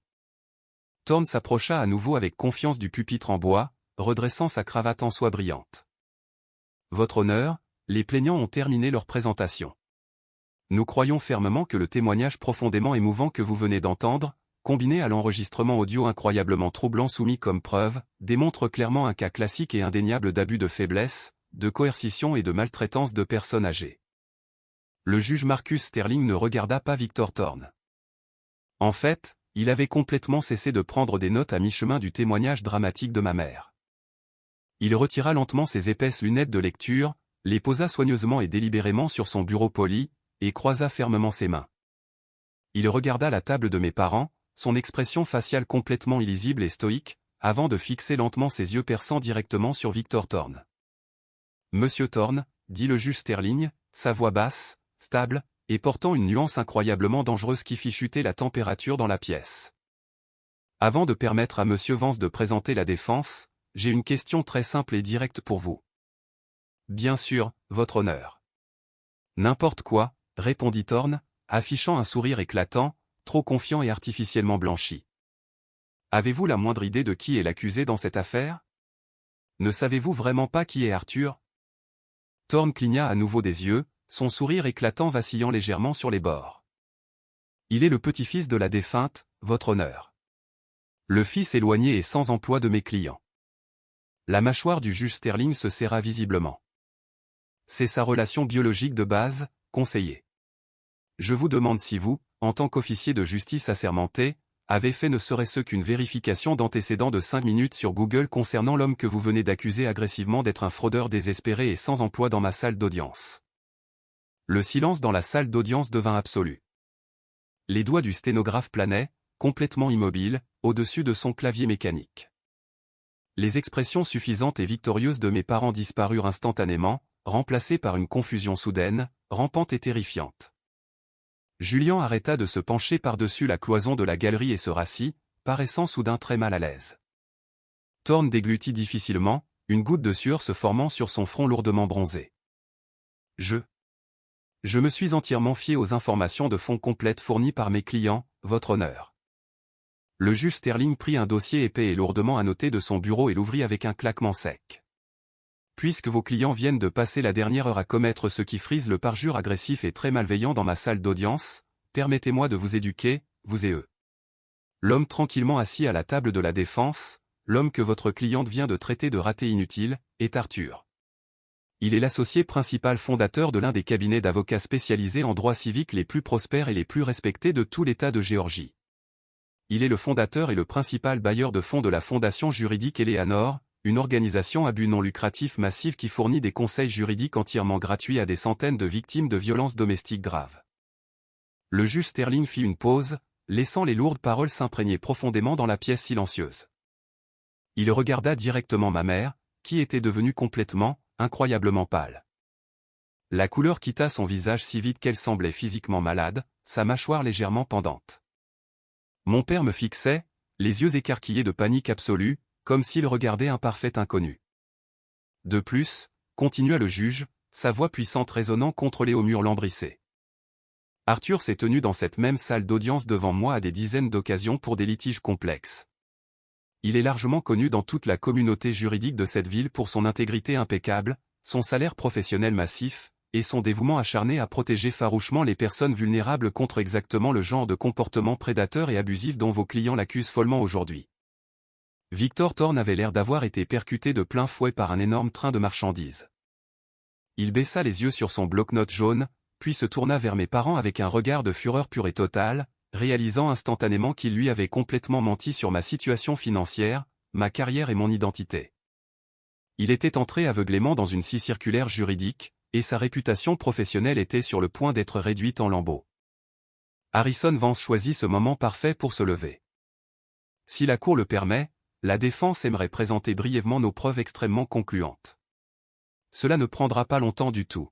Thorne s'approcha à nouveau avec confiance du pupitre en bois, redressant sa cravate en soie brillante. Votre honneur, les plaignants ont terminé leur présentation. Nous croyons fermement que le témoignage profondément émouvant que vous venez d'entendre, combiné à l'enregistrement audio incroyablement troublant soumis comme preuve, démontre clairement un cas classique et indéniable d'abus de faiblesse, de coercition et de maltraitance de personnes âgées. Le juge Marcus Sterling ne regarda pas Victor Thorne. En fait, il avait complètement cessé de prendre des notes à mi-chemin du témoignage dramatique de ma mère. Il retira lentement ses épaisses lunettes de lecture, les posa soigneusement et délibérément sur son bureau poli, et croisa fermement ses mains. Il regarda la table de mes parents, son expression faciale complètement illisible et stoïque, avant de fixer lentement ses yeux perçants directement sur Victor Thorne. Monsieur Thorne, dit le juge Sterling, sa voix basse, stable, et portant une nuance incroyablement dangereuse qui fit chuter la température dans la pièce. Avant de permettre à Monsieur Vance de présenter la défense, j'ai une question très simple et directe pour vous. Bien sûr, votre honneur. N'importe quoi, répondit Thorne, affichant un sourire éclatant, trop confiant et artificiellement blanchi. Avez-vous la moindre idée de qui est l'accusé dans cette affaire? Ne savez-vous vraiment pas qui est Arthur? Thorne cligna à nouveau des yeux, son sourire éclatant vacillant légèrement sur les bords. Il est le petit-fils de la défunte, votre honneur. Le fils éloigné et sans emploi de mes clients. La mâchoire du juge Sterling se serra visiblement. C'est sa relation biologique de base, conseiller. Je vous demande si vous, en tant qu'officier de justice assermenté, avez fait ne serait-ce qu'une vérification d'antécédents de 5 minutes sur Google concernant l'homme que vous venez d'accuser agressivement d'être un fraudeur désespéré et sans emploi dans ma salle d'audience. Le silence dans la salle d'audience devint absolu. Les doigts du sténographe planaient, complètement immobile, au-dessus de son clavier mécanique. Les expressions suffisantes et victorieuses de mes parents disparurent instantanément, remplacées par une confusion soudaine, rampante et terrifiante. Julian arrêta de se pencher par-dessus la cloison de la galerie et se rassit, paraissant soudain très mal à l'aise. Thorne déglutit difficilement, une goutte de sueur se formant sur son front lourdement bronzé. Je me suis entièrement fié aux informations de fond complètes fournies par mes clients, votre honneur. Le juge Sterling prit un dossier épais et lourdement annoté de son bureau et l'ouvrit avec un claquement sec. Puisque vos clients viennent de passer la dernière heure à commettre ce qui frise le parjure agressif et très malveillant dans ma salle d'audience, permettez-moi de vous éduquer, vous et eux. L'homme tranquillement assis à la table de la défense, l'homme que votre cliente vient de traiter de raté inutile, est Arthur. Il est l'associé principal fondateur de l'un des cabinets d'avocats spécialisés en droit civique les plus prospères et les plus respectés de tout l'État de Géorgie. Il est le fondateur et le principal bailleur de fonds de la Fondation juridique Eleanor, une organisation à but non lucratif massive qui fournit des conseils juridiques entièrement gratuits à des centaines de victimes de violences domestiques graves. Le juge Sterling fit une pause, laissant les lourdes paroles s'imprégner profondément dans la pièce silencieuse. Il regarda directement ma mère, qui était devenue complètement, incroyablement pâle. La couleur quitta son visage si vite qu'elle semblait physiquement malade, sa mâchoire légèrement pendante. Mon père me fixait, les yeux écarquillés de panique absolue, comme s'il regardait un parfait inconnu. De plus, continua le juge, sa voix puissante résonnant contre les hauts murs lambrissés. Arthur s'est tenu dans cette même salle d'audience devant moi à des dizaines d'occasions pour des litiges complexes. Il est largement connu dans toute la communauté juridique de cette ville pour son intégrité impeccable, son salaire professionnel massif, et son dévouement acharné à protéger farouchement les personnes vulnérables contre exactement le genre de comportement prédateur et abusif dont vos clients l'accusent follement aujourd'hui. Victor Thorne avait l'air d'avoir été percuté de plein fouet par un énorme train de marchandises. Il baissa les yeux sur son bloc-notes jaune, puis se tourna vers mes parents avec un regard de fureur pure et totale, réalisant instantanément qu'il lui avait complètement menti sur ma situation financière, ma carrière et mon identité. Il était entré aveuglément dans une scie circulaire juridique, et sa réputation professionnelle était sur le point d'être réduite en lambeaux. Harrison Vance choisit ce moment parfait pour se lever. Si la Cour le permet, la défense aimerait présenter brièvement nos preuves extrêmement concluantes. Cela ne prendra pas longtemps du tout.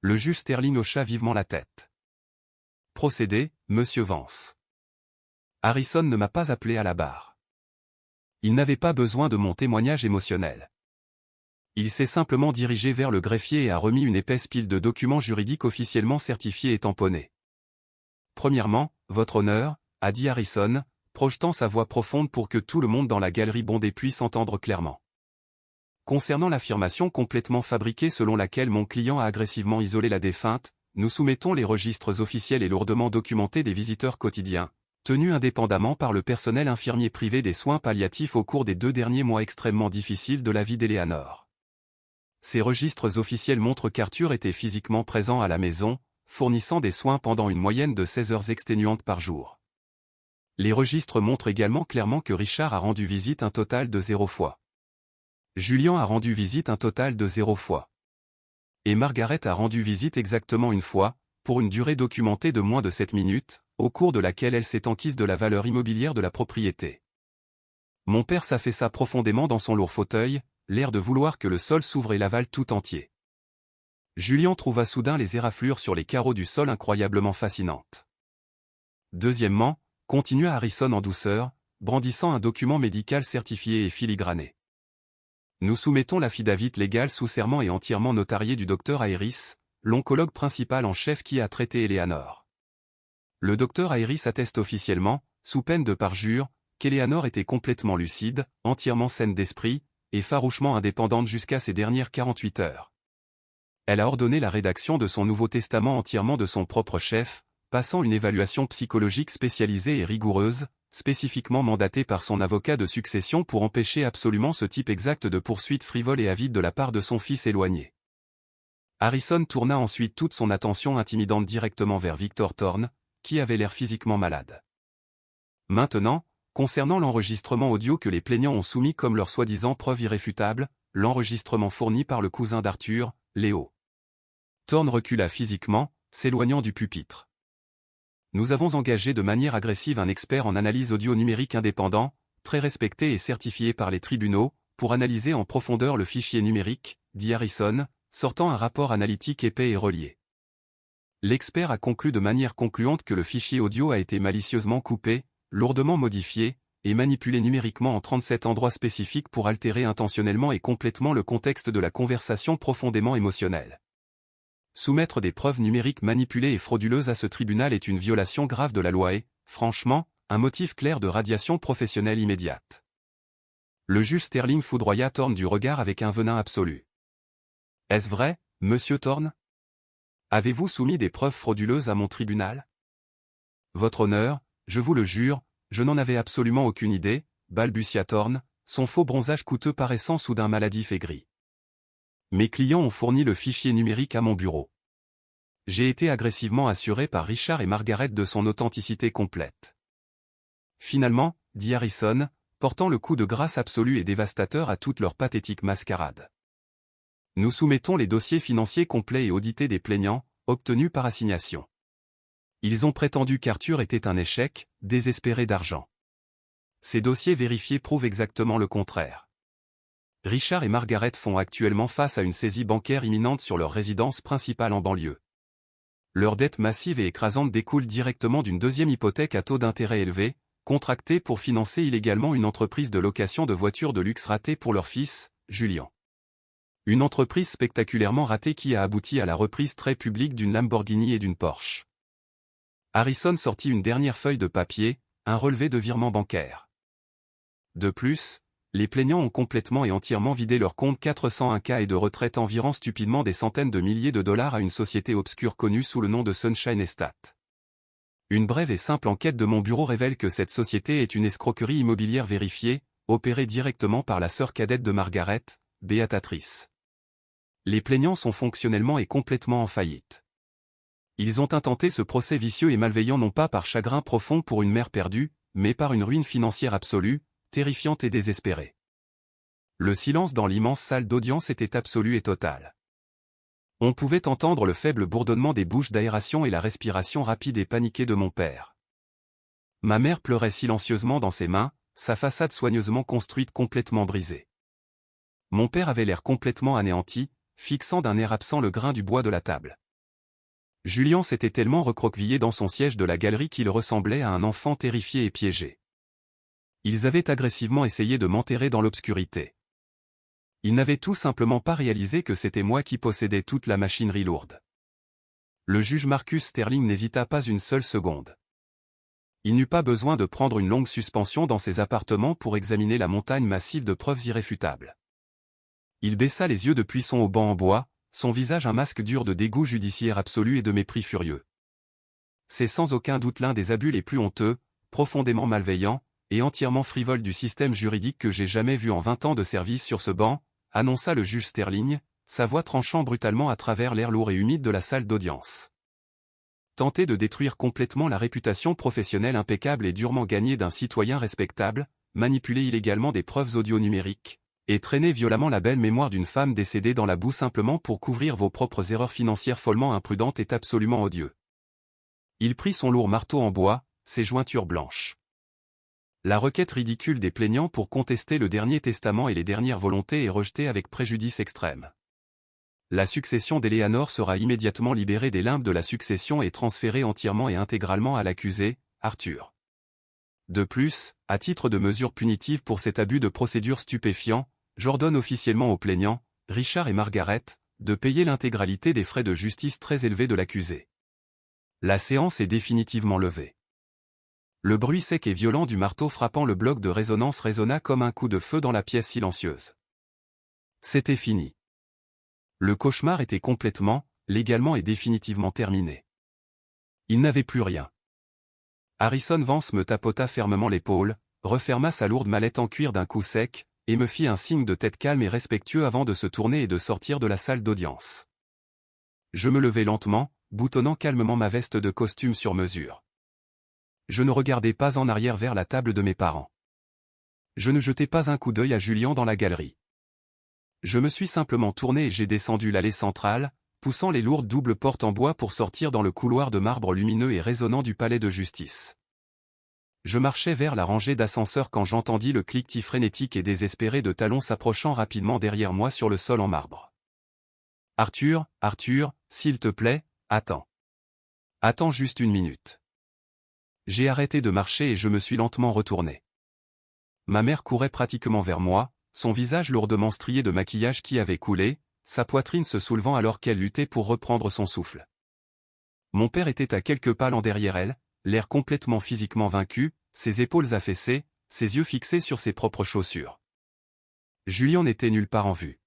Le juge Sterling hocha vivement la tête. Procédez, monsieur Vance. Harrison ne m'a pas appelé à la barre. Il n'avait pas besoin de mon témoignage émotionnel. Il s'est simplement dirigé vers le greffier et a remis une épaisse pile de documents juridiques officiellement certifiés et tamponnés. Premièrement, votre honneur, a dit Harrison, projetant sa voix profonde pour que tout le monde dans la galerie bondée puisse entendre clairement. Concernant l'affirmation complètement fabriquée selon laquelle mon client a agressivement isolé la défunte, nous soumettons les registres officiels et lourdement documentés des visiteurs quotidiens, tenus indépendamment par le personnel infirmier privé des soins palliatifs au cours des 2 derniers mois extrêmement difficiles de la vie d'Eleanor. Ces registres officiels montrent qu'Arthur était physiquement présent à la maison, fournissant des soins pendant une moyenne de 16 heures exténuantes par jour. Les registres montrent également clairement que Richard a rendu visite un total de 0 fois. Julian a rendu visite un total de 0 fois. Et Margaret a rendu visite exactement une fois, pour une durée documentée de moins de 7 minutes, au cours de laquelle elle s'est enquise de la valeur immobilière de la propriété. Mon père s'affaissa profondément dans son lourd fauteuil, l'air de vouloir que le sol s'ouvre et l'avale tout entier. Julian trouva soudain les éraflures sur les carreaux du sol incroyablement fascinantes. Deuxièmement, continua Harrison en douceur, brandissant un document médical certifié et filigrané. Nous soumettons l'affidavit légal sous serment et entièrement notarié du docteur Ayris, l'oncologue principal en chef qui a traité Eleanor. Le docteur Ayris atteste officiellement, sous peine de parjure, qu'Eleanor était complètement lucide, entièrement saine d'esprit, et farouchement indépendante jusqu'à ses dernières 48 heures. Elle a ordonné la rédaction de son Nouveau Testament entièrement de son propre chef, passant une évaluation psychologique spécialisée et rigoureuse, spécifiquement mandatée par son avocat de succession pour empêcher absolument ce type exact de poursuite frivole et avide de la part de son fils éloigné. Harrison tourna ensuite toute son attention intimidante directement vers Victor Thorne, qui avait l'air physiquement malade. Maintenant, concernant l'enregistrement audio que les plaignants ont soumis comme leur soi-disant preuve irréfutable, l'enregistrement fourni par le cousin d'Arthur, Léo. Thorne recula physiquement, s'éloignant du pupitre. Nous avons engagé de manière agressive un expert en analyse audio numérique indépendant, très respecté et certifié par les tribunaux, pour analyser en profondeur le fichier numérique, dit Harrison, sortant un rapport analytique épais et relié. L'expert a conclu de manière concluante que le fichier audio a été malicieusement coupé, lourdement modifié, et manipulé numériquement en 37 endroits spécifiques pour altérer intentionnellement et complètement le contexte de la conversation profondément émotionnelle. Soumettre des preuves numériques manipulées et frauduleuses à ce tribunal est une violation grave de la loi et, franchement, un motif clair de radiation professionnelle immédiate. Le juge Sterling foudroya Thorne du regard avec un venin absolu. Est-ce vrai, monsieur Thorne? Avez-vous soumis des preuves frauduleuses à mon tribunal? Votre honneur, je vous le jure, je n'en avais absolument aucune idée, balbutia Thorne, son faux bronzage coûteux paraissant soudain maladif et gris. Mes clients ont fourni le fichier numérique à mon bureau. J'ai été agressivement assuré par Richard et Margaret de son authenticité complète. Finalement, dit Harrison, portant le coup de grâce absolu et dévastateur à toute leur pathétique mascarade. Nous soumettons les dossiers financiers complets et audités des plaignants, obtenus par assignation. Ils ont prétendu qu'Arthur était un échec, désespéré d'argent. Ces dossiers vérifiés prouvent exactement le contraire. Richard et Margaret font actuellement face à une saisie bancaire imminente sur leur résidence principale en banlieue. Leur dette massive et écrasante découle directement d'une deuxième hypothèque à taux d'intérêt élevé, contractée pour financer illégalement une entreprise de location de voitures de luxe ratée pour leur fils, Julian. Une entreprise spectaculairement ratée qui a abouti à la reprise très publique d'une Lamborghini et d'une Porsche. Harrison sortit une dernière feuille de papier, un relevé de virement bancaire. De plus, les plaignants ont complètement et entièrement vidé leur compte 401K et de retraite environ stupidement des centaines de milliers de dollars à une société obscure connue sous le nom de Sunshine Estate. Une brève et simple enquête de mon bureau révèle que cette société est une escroquerie immobilière vérifiée, opérée directement par la sœur cadette de Margaret, Béatrice. Les plaignants sont fonctionnellement et complètement en faillite. Ils ont intenté ce procès vicieux et malveillant non pas par chagrin profond pour une mère perdue, mais par une ruine financière absolue, terrifiante et désespérée. Le silence dans l'immense salle d'audience était absolu et total. On pouvait entendre le faible bourdonnement des bouches d'aération et la respiration rapide et paniquée de mon père. Ma mère pleurait silencieusement dans ses mains, sa façade soigneusement construite complètement brisée. Mon père avait l'air complètement anéanti, fixant d'un air absent le grain du bois de la table. Julian s'était tellement recroquevillé dans son siège de la galerie qu'il ressemblait à un enfant terrifié et piégé. Ils avaient agressivement essayé de m'enterrer dans l'obscurité. Ils n'avaient tout simplement pas réalisé que c'était moi qui possédais toute la machinerie lourde. Le juge Marcus Sterling n'hésita pas une seule seconde. Il n'eut pas besoin de prendre une longue suspension dans ses appartements pour examiner la montagne massive de preuves irréfutables. Il baissa les yeux depuis son haut banc en bois, son visage un masque dur de dégoût judiciaire absolu et de mépris furieux. C'est sans aucun doute l'un des abus les plus honteux, profondément malveillants, et entièrement frivole du système juridique que j'ai jamais vu en 20 ans de service sur ce banc, annonça le juge Sterling, sa voix tranchant brutalement à travers l'air lourd et humide de la salle d'audience. Tenter de détruire complètement la réputation professionnelle impeccable et durement gagnée d'un citoyen respectable, manipuler illégalement des preuves audio numériques, et traîner violemment la belle mémoire d'une femme décédée dans la boue simplement pour couvrir vos propres erreurs financières follement imprudentes est absolument odieux. Il prit son lourd marteau en bois, ses jointures blanches. La requête ridicule des plaignants pour contester le dernier testament et les dernières volontés est rejetée avec préjudice extrême. La succession d'Eleanor sera immédiatement libérée des limbes de la succession et transférée entièrement et intégralement à l'accusé, Arthur. De plus, à titre de mesure punitive pour cet abus de procédure stupéfiant, j'ordonne officiellement aux plaignants, Richard et Margaret, de payer l'intégralité des frais de justice très élevés de l'accusé. La séance est définitivement levée. Le bruit sec et violent du marteau frappant le bloc de résonance résonna comme un coup de feu dans la pièce silencieuse. C'était fini. Le cauchemar était complètement, légalement et définitivement terminé. Il n'avait plus rien. Harrison Vance me tapota fermement l'épaule, referma sa lourde mallette en cuir d'un coup sec, et me fit un signe de tête calme et respectueux avant de se tourner et de sortir de la salle d'audience. Je me levai lentement, boutonnant calmement ma veste de costume sur mesure. Je ne regardai pas en arrière vers la table de mes parents. Je ne jetai pas un coup d'œil à Julian dans la galerie. Je me suis simplement tourné et j'ai descendu l'allée centrale, poussant les lourdes doubles portes en bois pour sortir dans le couloir de marbre lumineux et résonnant du palais de justice. Je marchais vers la rangée d'ascenseurs quand j'entendis le cliquetis frénétique et désespéré de talons s'approchant rapidement derrière moi sur le sol en marbre. « Arthur, s'il te plaît, attends. Attends juste une minute. » J'ai arrêté de marcher et je me suis lentement retourné. Ma mère courait pratiquement vers moi, son visage lourdement strié de maquillage qui avait coulé, sa poitrine se soulevant alors qu'elle luttait pour reprendre son souffle. Mon père était à quelques pas derrière elle, l'air complètement physiquement vaincu, ses épaules affaissées, ses yeux fixés sur ses propres chaussures. Julien n'était nulle part en vue.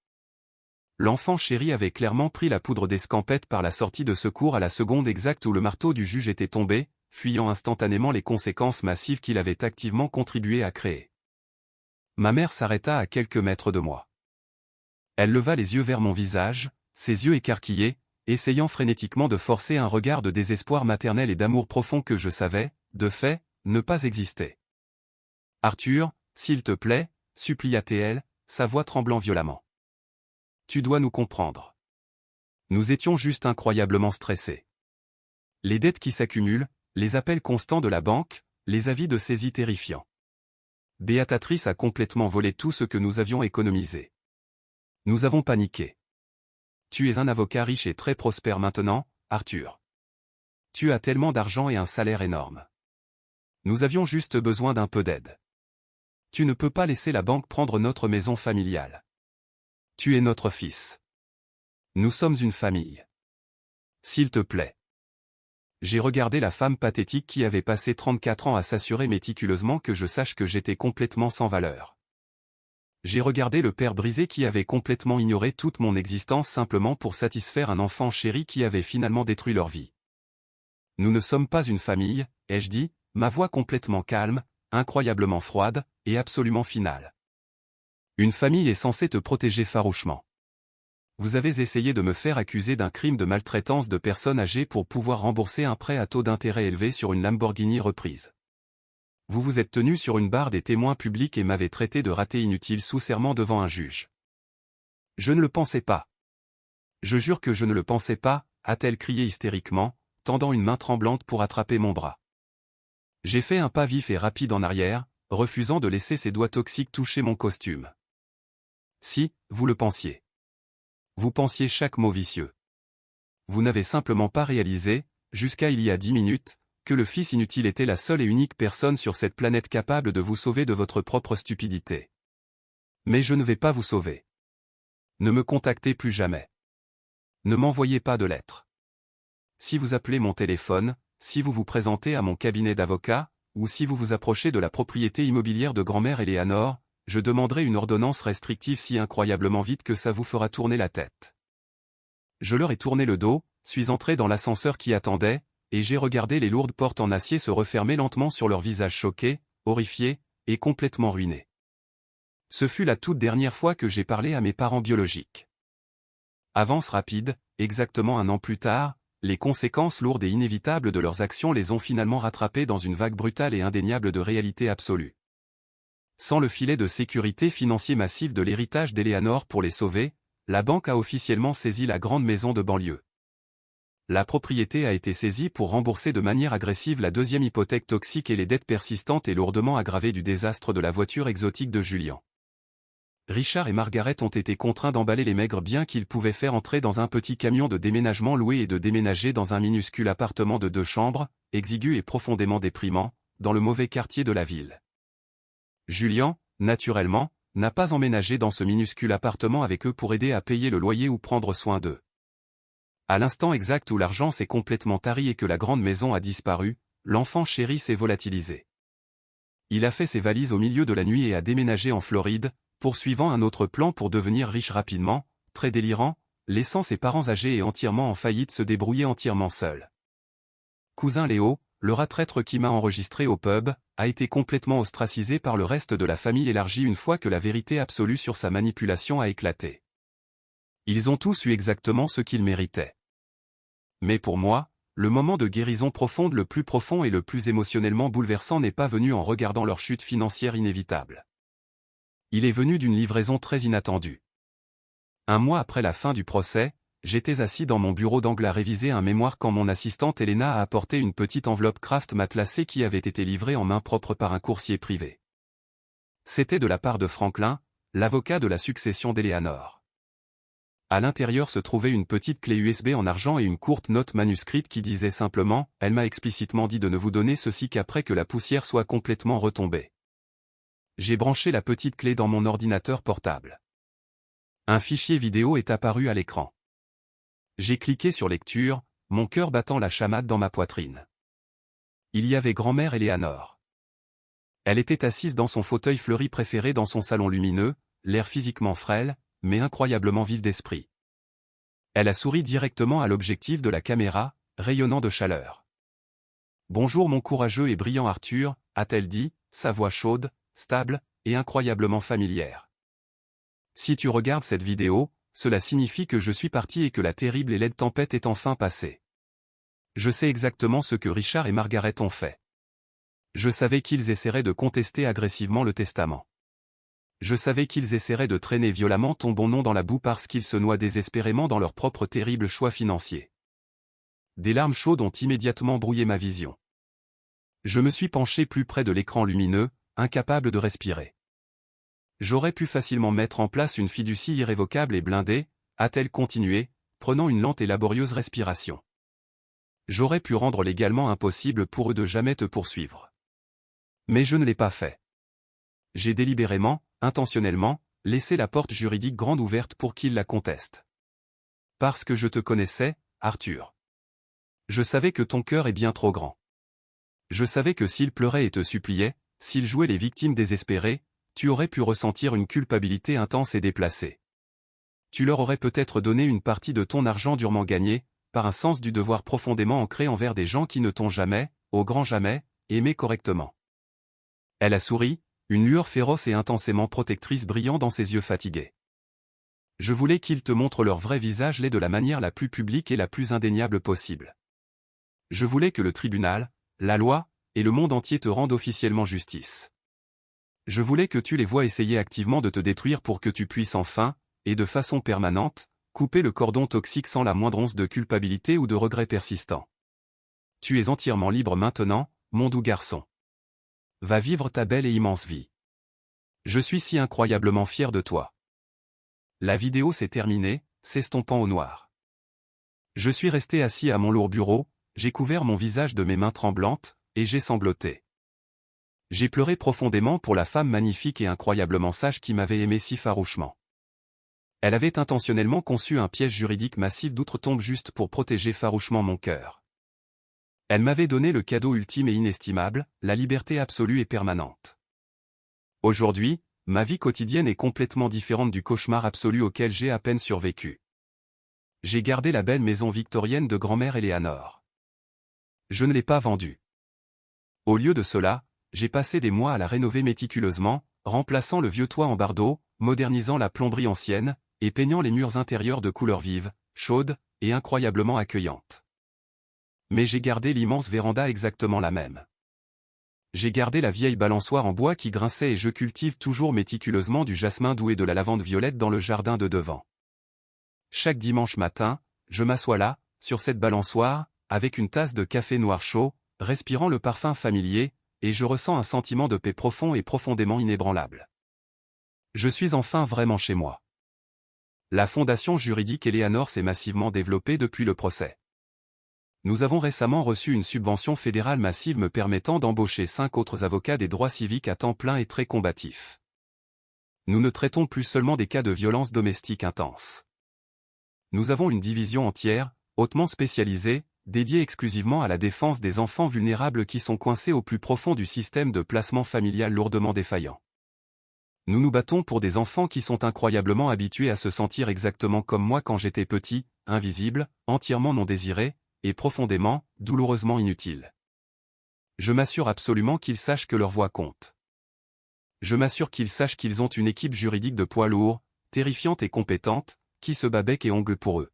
L'enfant chéri avait clairement pris la poudre d'escampette par la sortie de secours à la seconde exacte où le marteau du juge était tombé, fuyant instantanément les conséquences massives qu'il avait activement contribué à créer. Ma mère s'arrêta à quelques mètres de moi. Elle leva les yeux vers mon visage, ses yeux écarquillés, essayant frénétiquement de forcer un regard de désespoir maternel et d'amour profond que je savais, de fait, ne pas exister. « Arthur, s'il te plaît, supplia-t-elle, sa voix tremblant violemment. Tu dois nous comprendre. Nous étions juste incroyablement stressés. Les dettes qui s'accumulent, les appels constants de la banque, les avis de saisie terrifiants. Béatatrice a complètement volé tout ce que nous avions économisé. Nous avons paniqué. Tu es un avocat riche et très prospère maintenant, Arthur. Tu as tellement d'argent et un salaire énorme. Nous avions juste besoin d'un peu d'aide. Tu ne peux pas laisser la banque prendre notre maison familiale. Tu es notre fils. Nous sommes une famille. S'il te plaît. J'ai regardé la femme pathétique qui avait passé 34 ans à s'assurer méticuleusement que je sache que j'étais complètement sans valeur. J'ai regardé le père brisé qui avait complètement ignoré toute mon existence simplement pour satisfaire un enfant chéri qui avait finalement détruit leur vie. Nous ne sommes pas une famille, ai-je dit, ma voix complètement calme, incroyablement froide, et absolument finale. Une famille est censée te protéger farouchement. Vous avez essayé de me faire accuser d'un crime de maltraitance de personnes âgées pour pouvoir rembourser un prêt à taux d'intérêt élevé sur une Lamborghini reprise. Vous vous êtes tenu sur une barre des témoins publics et m'avez traité de raté inutile sous serment devant un juge. Je ne le pensais pas. Je jure que je ne le pensais pas, a-t-elle crié hystériquement, tendant une main tremblante pour attraper mon bras. J'ai fait un pas vif et rapide en arrière, refusant de laisser ses doigts toxiques toucher mon costume. Si, vous le pensiez. Vous pensiez chaque mot vicieux. Vous n'avez simplement pas réalisé, jusqu'à il y a 10 minutes, que le fils inutile était la seule et unique personne sur cette planète capable de vous sauver de votre propre stupidité. Mais je ne vais pas vous sauver. Ne me contactez plus jamais. Ne m'envoyez pas de lettres. Si vous appelez mon téléphone, si vous vous présentez à mon cabinet d'avocat, ou si vous vous approchez de la propriété immobilière de grand-mère Eleanor, je demanderai une ordonnance restrictive si incroyablement vite que ça vous fera tourner la tête. Je leur ai tourné le dos, suis entré dans l'ascenseur qui attendait, et j'ai regardé les lourdes portes en acier se refermer lentement sur leurs visages choqués, horrifiés, et complètement ruinés. Ce fut la toute dernière fois que j'ai parlé à mes parents biologiques. Avance rapide, exactement 1 an plus tard, les conséquences lourdes et inévitables de leurs actions les ont finalement rattrapés dans une vague brutale et indéniable de réalité absolue. Sans le filet de sécurité financier massif de l'héritage d'Eleanor pour les sauver, la banque a officiellement saisi la grande maison de banlieue. La propriété a été saisie pour rembourser de manière agressive la deuxième hypothèque toxique et les dettes persistantes et lourdement aggravées du désastre de la voiture exotique de Julien. Richard et Margaret ont été contraints d'emballer les maigres biens qu'ils pouvaient faire entrer dans un petit camion de déménagement loué et de déménager dans un minuscule appartement de 2 chambres, exigu et profondément déprimant, dans le mauvais quartier de la ville. Julien, naturellement, n'a pas emménagé dans ce minuscule appartement avec eux pour aider à payer le loyer ou prendre soin d'eux. À l'instant exact où l'argent s'est complètement tari et que la grande maison a disparu, l'enfant chéri s'est volatilisé. Il a fait ses valises au milieu de la nuit et a déménagé en Floride, poursuivant un autre plan pour devenir riche rapidement, très délirant, laissant ses parents âgés et entièrement en faillite se débrouiller entièrement seuls. Cousin Léo, le rat traître qui m'a enregistré au pub, a été complètement ostracisé par le reste de la famille élargie une fois que la vérité absolue sur sa manipulation a éclaté. Ils ont tous eu exactement ce qu'ils méritaient. Mais pour moi, le moment de guérison profonde le plus profond et le plus émotionnellement bouleversant n'est pas venu en regardant leur chute financière inévitable. Il est venu d'une livraison très inattendue. 1 mois après la fin du procès, j'étais assis dans mon bureau d'angle à réviser un mémoire quand mon assistante Elena a apporté une petite enveloppe Kraft matelassée qui avait été livrée en main propre par un coursier privé. C'était de la part de Franklin, l'avocat de la succession d'Eleanor. À l'intérieur se trouvait une petite clé USB en argent et une courte note manuscrite qui disait simplement « Elle m'a explicitement dit de ne vous donner ceci qu'après que la poussière soit complètement retombée. » J'ai branché la petite clé dans mon ordinateur portable. Un fichier vidéo est apparu à l'écran. J'ai cliqué sur lecture, mon cœur battant la chamade dans ma poitrine. Il y avait grand-mère Eleanor. Elle était assise dans son fauteuil fleuri préféré dans son salon lumineux, l'air physiquement frêle, mais incroyablement vif d'esprit. Elle a souri directement à l'objectif de la caméra, rayonnant de chaleur. « Bonjour mon courageux et brillant Arthur », a-t-elle dit, sa voix chaude, stable, et incroyablement familière. Si tu regardes cette vidéo, cela signifie que je suis parti et que la terrible et laide tempête est enfin passée. Je sais exactement ce que Richard et Margaret ont fait. Je savais qu'ils essaieraient de contester agressivement le testament. Je savais qu'ils essaieraient de traîner violemment ton bon nom dans la boue parce qu'ils se noient désespérément dans leurs propres terribles choix financiers. Des larmes chaudes ont immédiatement brouillé ma vision. Je me suis penché plus près de l'écran lumineux, incapable de respirer. J'aurais pu facilement mettre en place une fiducie irrévocable et blindée, a-t-elle continué, prenant une lente et laborieuse respiration. J'aurais pu rendre légalement impossible pour eux de jamais te poursuivre. Mais je ne l'ai pas fait. J'ai délibérément, intentionnellement, laissé la porte juridique grande ouverte pour qu'ils la contestent. Parce que je te connaissais, Arthur. Je savais que ton cœur est bien trop grand. Je savais que s'il pleurait et te suppliait, s'il jouait les victimes désespérées, tu aurais pu ressentir une culpabilité intense et déplacée. Tu leur aurais peut-être donné une partie de ton argent durement gagné, par un sens du devoir profondément ancré envers des gens qui ne t'ont jamais, au grand jamais, aimé correctement. Elle a souri, une lueur féroce et intensément protectrice brillant dans ses yeux fatigués. Je voulais qu'ils te montrent leur vrai visage laid de la manière la plus publique et la plus indéniable possible. Je voulais que le tribunal, la loi, et le monde entier te rendent officiellement justice. Je voulais que tu les vois essayer activement de te détruire pour que tu puisses enfin, et de façon permanente, couper le cordon toxique sans la moindre once de culpabilité ou de regret persistant. Tu es entièrement libre maintenant, mon doux garçon. Va vivre ta belle et immense vie. Je suis si incroyablement fier de toi. La vidéo s'est terminée, s'estompant au noir. Je suis resté assis à mon lourd bureau, j'ai couvert mon visage de mes mains tremblantes, et j'ai sangloté. J'ai pleuré profondément pour la femme magnifique et incroyablement sage qui m'avait aimé si farouchement. Elle avait intentionnellement conçu un piège juridique massif d'outre-tombe juste pour protéger farouchement mon cœur. Elle m'avait donné le cadeau ultime et inestimable, la liberté absolue et permanente. Aujourd'hui, ma vie quotidienne est complètement différente du cauchemar absolu auquel j'ai à peine survécu. J'ai gardé la belle maison victorienne de grand-mère Eleanor. Je ne l'ai pas vendue. Au lieu de cela, j'ai passé des mois à la rénover méticuleusement, remplaçant le vieux toit en bardeaux, modernisant la plomberie ancienne, et peignant les murs intérieurs de couleurs vives, chaudes, et incroyablement accueillantes. Mais j'ai gardé l'immense véranda exactement la même. J'ai gardé la vieille balançoire en bois qui grinçait et je cultive toujours méticuleusement du jasmin doux et de la lavande violette dans le jardin de devant. Chaque dimanche matin, je m'assois là, sur cette balançoire, avec une tasse de café noir chaud, respirant le parfum familier, et je ressens un sentiment de paix profond et profondément inébranlable. Je suis enfin vraiment chez moi. La fondation juridique Eleanor s'est massivement développée depuis le procès. Nous avons récemment reçu une subvention fédérale massive me permettant d'embaucher 5 autres avocats des droits civiques à temps plein et très combatifs. Nous ne traitons plus seulement des cas de violence domestique intense. Nous avons une division entière, hautement spécialisée, dédiée exclusivement à la défense des enfants vulnérables qui sont coincés au plus profond du système de placement familial lourdement défaillant. Nous nous battons pour des enfants qui sont incroyablement habitués à se sentir exactement comme moi quand j'étais petit, invisible, entièrement non désiré, et profondément, douloureusement inutile. Je m'assure absolument qu'ils sachent que leur voix compte. Je m'assure qu'ils sachent qu'ils ont une équipe juridique de poids lourd, terrifiante et compétente, qui se bat bec et ongle pour eux.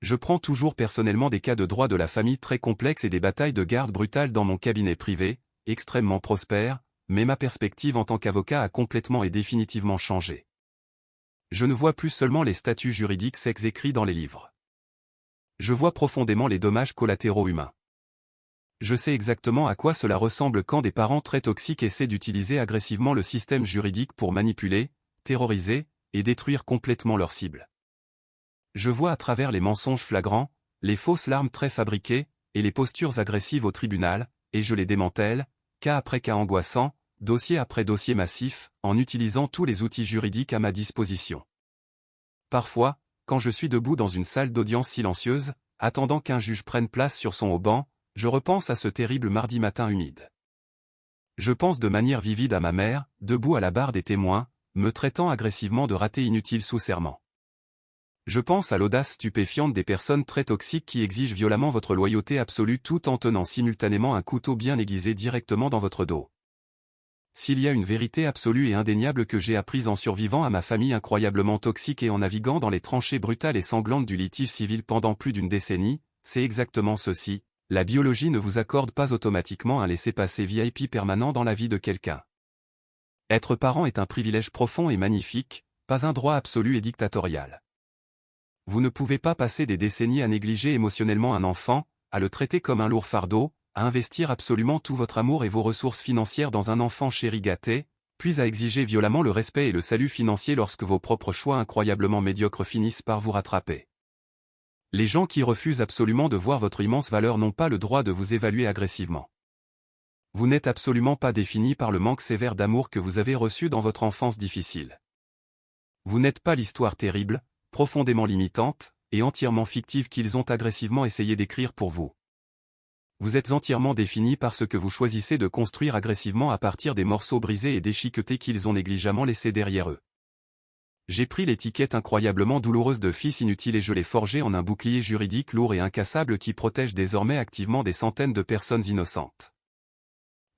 Je prends toujours personnellement des cas de droit de la famille très complexes et des batailles de garde brutales dans mon cabinet privé, extrêmement prospère, mais ma perspective en tant qu'avocat a complètement et définitivement changé. Je ne vois plus seulement les statuts juridiques secs écrits dans les livres. Je vois profondément les dommages collatéraux humains. Je sais exactement à quoi cela ressemble quand des parents très toxiques essaient d'utiliser agressivement le système juridique pour manipuler, terroriser, et détruire complètement leur cible. Je vois à travers les mensonges flagrants, les fausses larmes très fabriquées, et les postures agressives au tribunal, et je les démantèle, cas après cas angoissant, dossier après dossier massif, en utilisant tous les outils juridiques à ma disposition. Parfois, quand je suis debout dans une salle d'audience silencieuse, attendant qu'un juge prenne place sur son haut banc, je repense à ce terrible mardi matin humide. Je pense de manière vivide à ma mère, debout à la barre des témoins, me traitant agressivement de raté inutile sous serment. Je pense à l'audace stupéfiante des personnes très toxiques qui exigent violemment votre loyauté absolue tout en tenant simultanément un couteau bien aiguisé directement dans votre dos. S'il y a une vérité absolue et indéniable que j'ai apprise en survivant à ma famille incroyablement toxique et en naviguant dans les tranchées brutales et sanglantes du litige civil pendant plus d'une décennie, c'est exactement ceci: la biologie ne vous accorde pas automatiquement un laissez-passer VIP permanent dans la vie de quelqu'un. Être parent est un privilège profond et magnifique, pas un droit absolu et dictatorial. Vous ne pouvez pas passer des décennies à négliger émotionnellement un enfant, à le traiter comme un lourd fardeau, à investir absolument tout votre amour et vos ressources financières dans un enfant chéri gâté, puis à exiger violemment le respect et le salut financier lorsque vos propres choix incroyablement médiocres finissent par vous rattraper. Les gens qui refusent absolument de voir votre immense valeur n'ont pas le droit de vous évaluer agressivement. Vous n'êtes absolument pas défini par le manque sévère d'amour que vous avez reçu dans votre enfance difficile. Vous n'êtes pas l'histoire terrible, profondément limitante, et entièrement fictive qu'ils ont agressivement essayé d'écrire pour vous. Vous êtes entièrement défini par ce que vous choisissez de construire agressivement à partir des morceaux brisés et déchiquetés qu'ils ont négligemment laissés derrière eux. J'ai pris l'étiquette incroyablement douloureuse de fils inutile et je l'ai forgée en un bouclier juridique lourd et incassable qui protège désormais activement des centaines de personnes innocentes.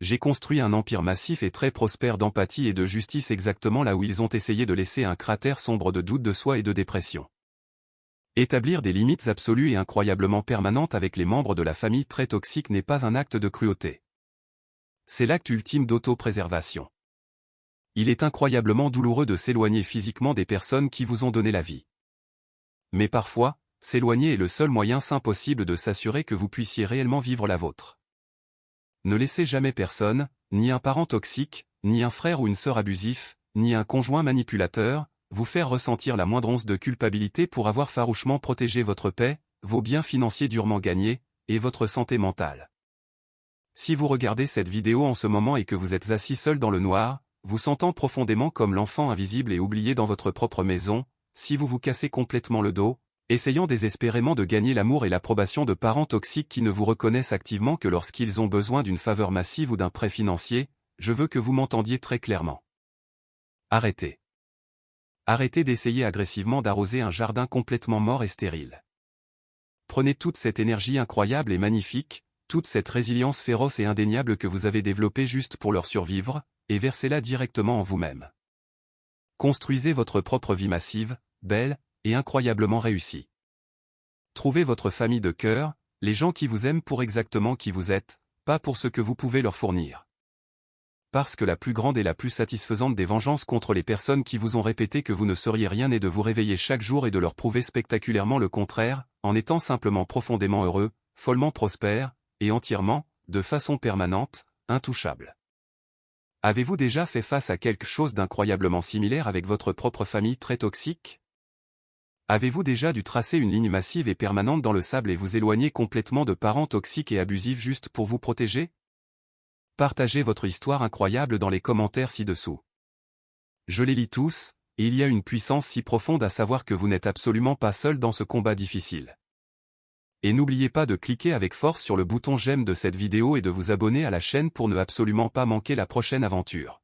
J'ai construit un empire massif et très prospère d'empathie et de justice exactement là où ils ont essayé de laisser un cratère sombre de doute de soi et de dépression. Établir des limites absolues et incroyablement permanentes avec les membres de la famille très toxique n'est pas un acte de cruauté. C'est l'acte ultime d'auto-préservation. Il est incroyablement douloureux de s'éloigner physiquement des personnes qui vous ont donné la vie. Mais parfois, s'éloigner est le seul moyen sain possible de s'assurer que vous puissiez réellement vivre la vôtre. Ne laissez jamais personne, ni un parent toxique, ni un frère ou une sœur abusif, ni un conjoint manipulateur, vous faire ressentir la moindre once de culpabilité pour avoir farouchement protégé votre paix, vos biens financiers durement gagnés, et votre santé mentale. Si vous regardez cette vidéo en ce moment et que vous êtes assis seul dans le noir, vous sentant profondément comme l'enfant invisible et oublié dans votre propre maison, si vous vous cassez complètement le dos, essayant désespérément de gagner l'amour et l'approbation de parents toxiques qui ne vous reconnaissent activement que lorsqu'ils ont besoin d'une faveur massive ou d'un prêt financier, je veux que vous m'entendiez très clairement. Arrêtez. Arrêtez d'essayer agressivement d'arroser un jardin complètement mort et stérile. Prenez toute cette énergie incroyable et magnifique, toute cette résilience féroce et indéniable que vous avez développée juste pour leur survivre, et versez-la directement en vous-même. Construisez votre propre vie massive, belle, et incroyablement réussie. Trouvez votre famille de cœur, les gens qui vous aiment pour exactement qui vous êtes, pas pour ce que vous pouvez leur fournir. Parce que la plus grande et la plus satisfaisante des vengeances contre les personnes qui vous ont répété que vous ne seriez rien est de vous réveiller chaque jour et de leur prouver spectaculairement le contraire, en étant simplement profondément heureux, follement prospère, et entièrement, de façon permanente, intouchable. Avez-vous déjà fait face à quelque chose d'incroyablement similaire avec votre propre famille très toxique ? Avez-vous déjà dû tracer une ligne massive et permanente dans le sable et vous éloigner complètement de parents toxiques et abusifs juste pour vous protéger ? Partagez votre histoire incroyable dans les commentaires ci-dessous. Je les lis tous, et il y a une puissance si profonde à savoir que vous n'êtes absolument pas seul dans ce combat difficile. Et n'oubliez pas de cliquer avec force sur le bouton j'aime de cette vidéo et de vous abonner à la chaîne pour ne absolument pas manquer la prochaine aventure.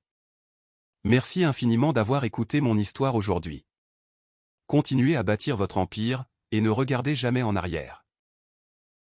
Merci infiniment d'avoir écouté mon histoire aujourd'hui. Continuez à bâtir votre empire, et ne regardez jamais en arrière.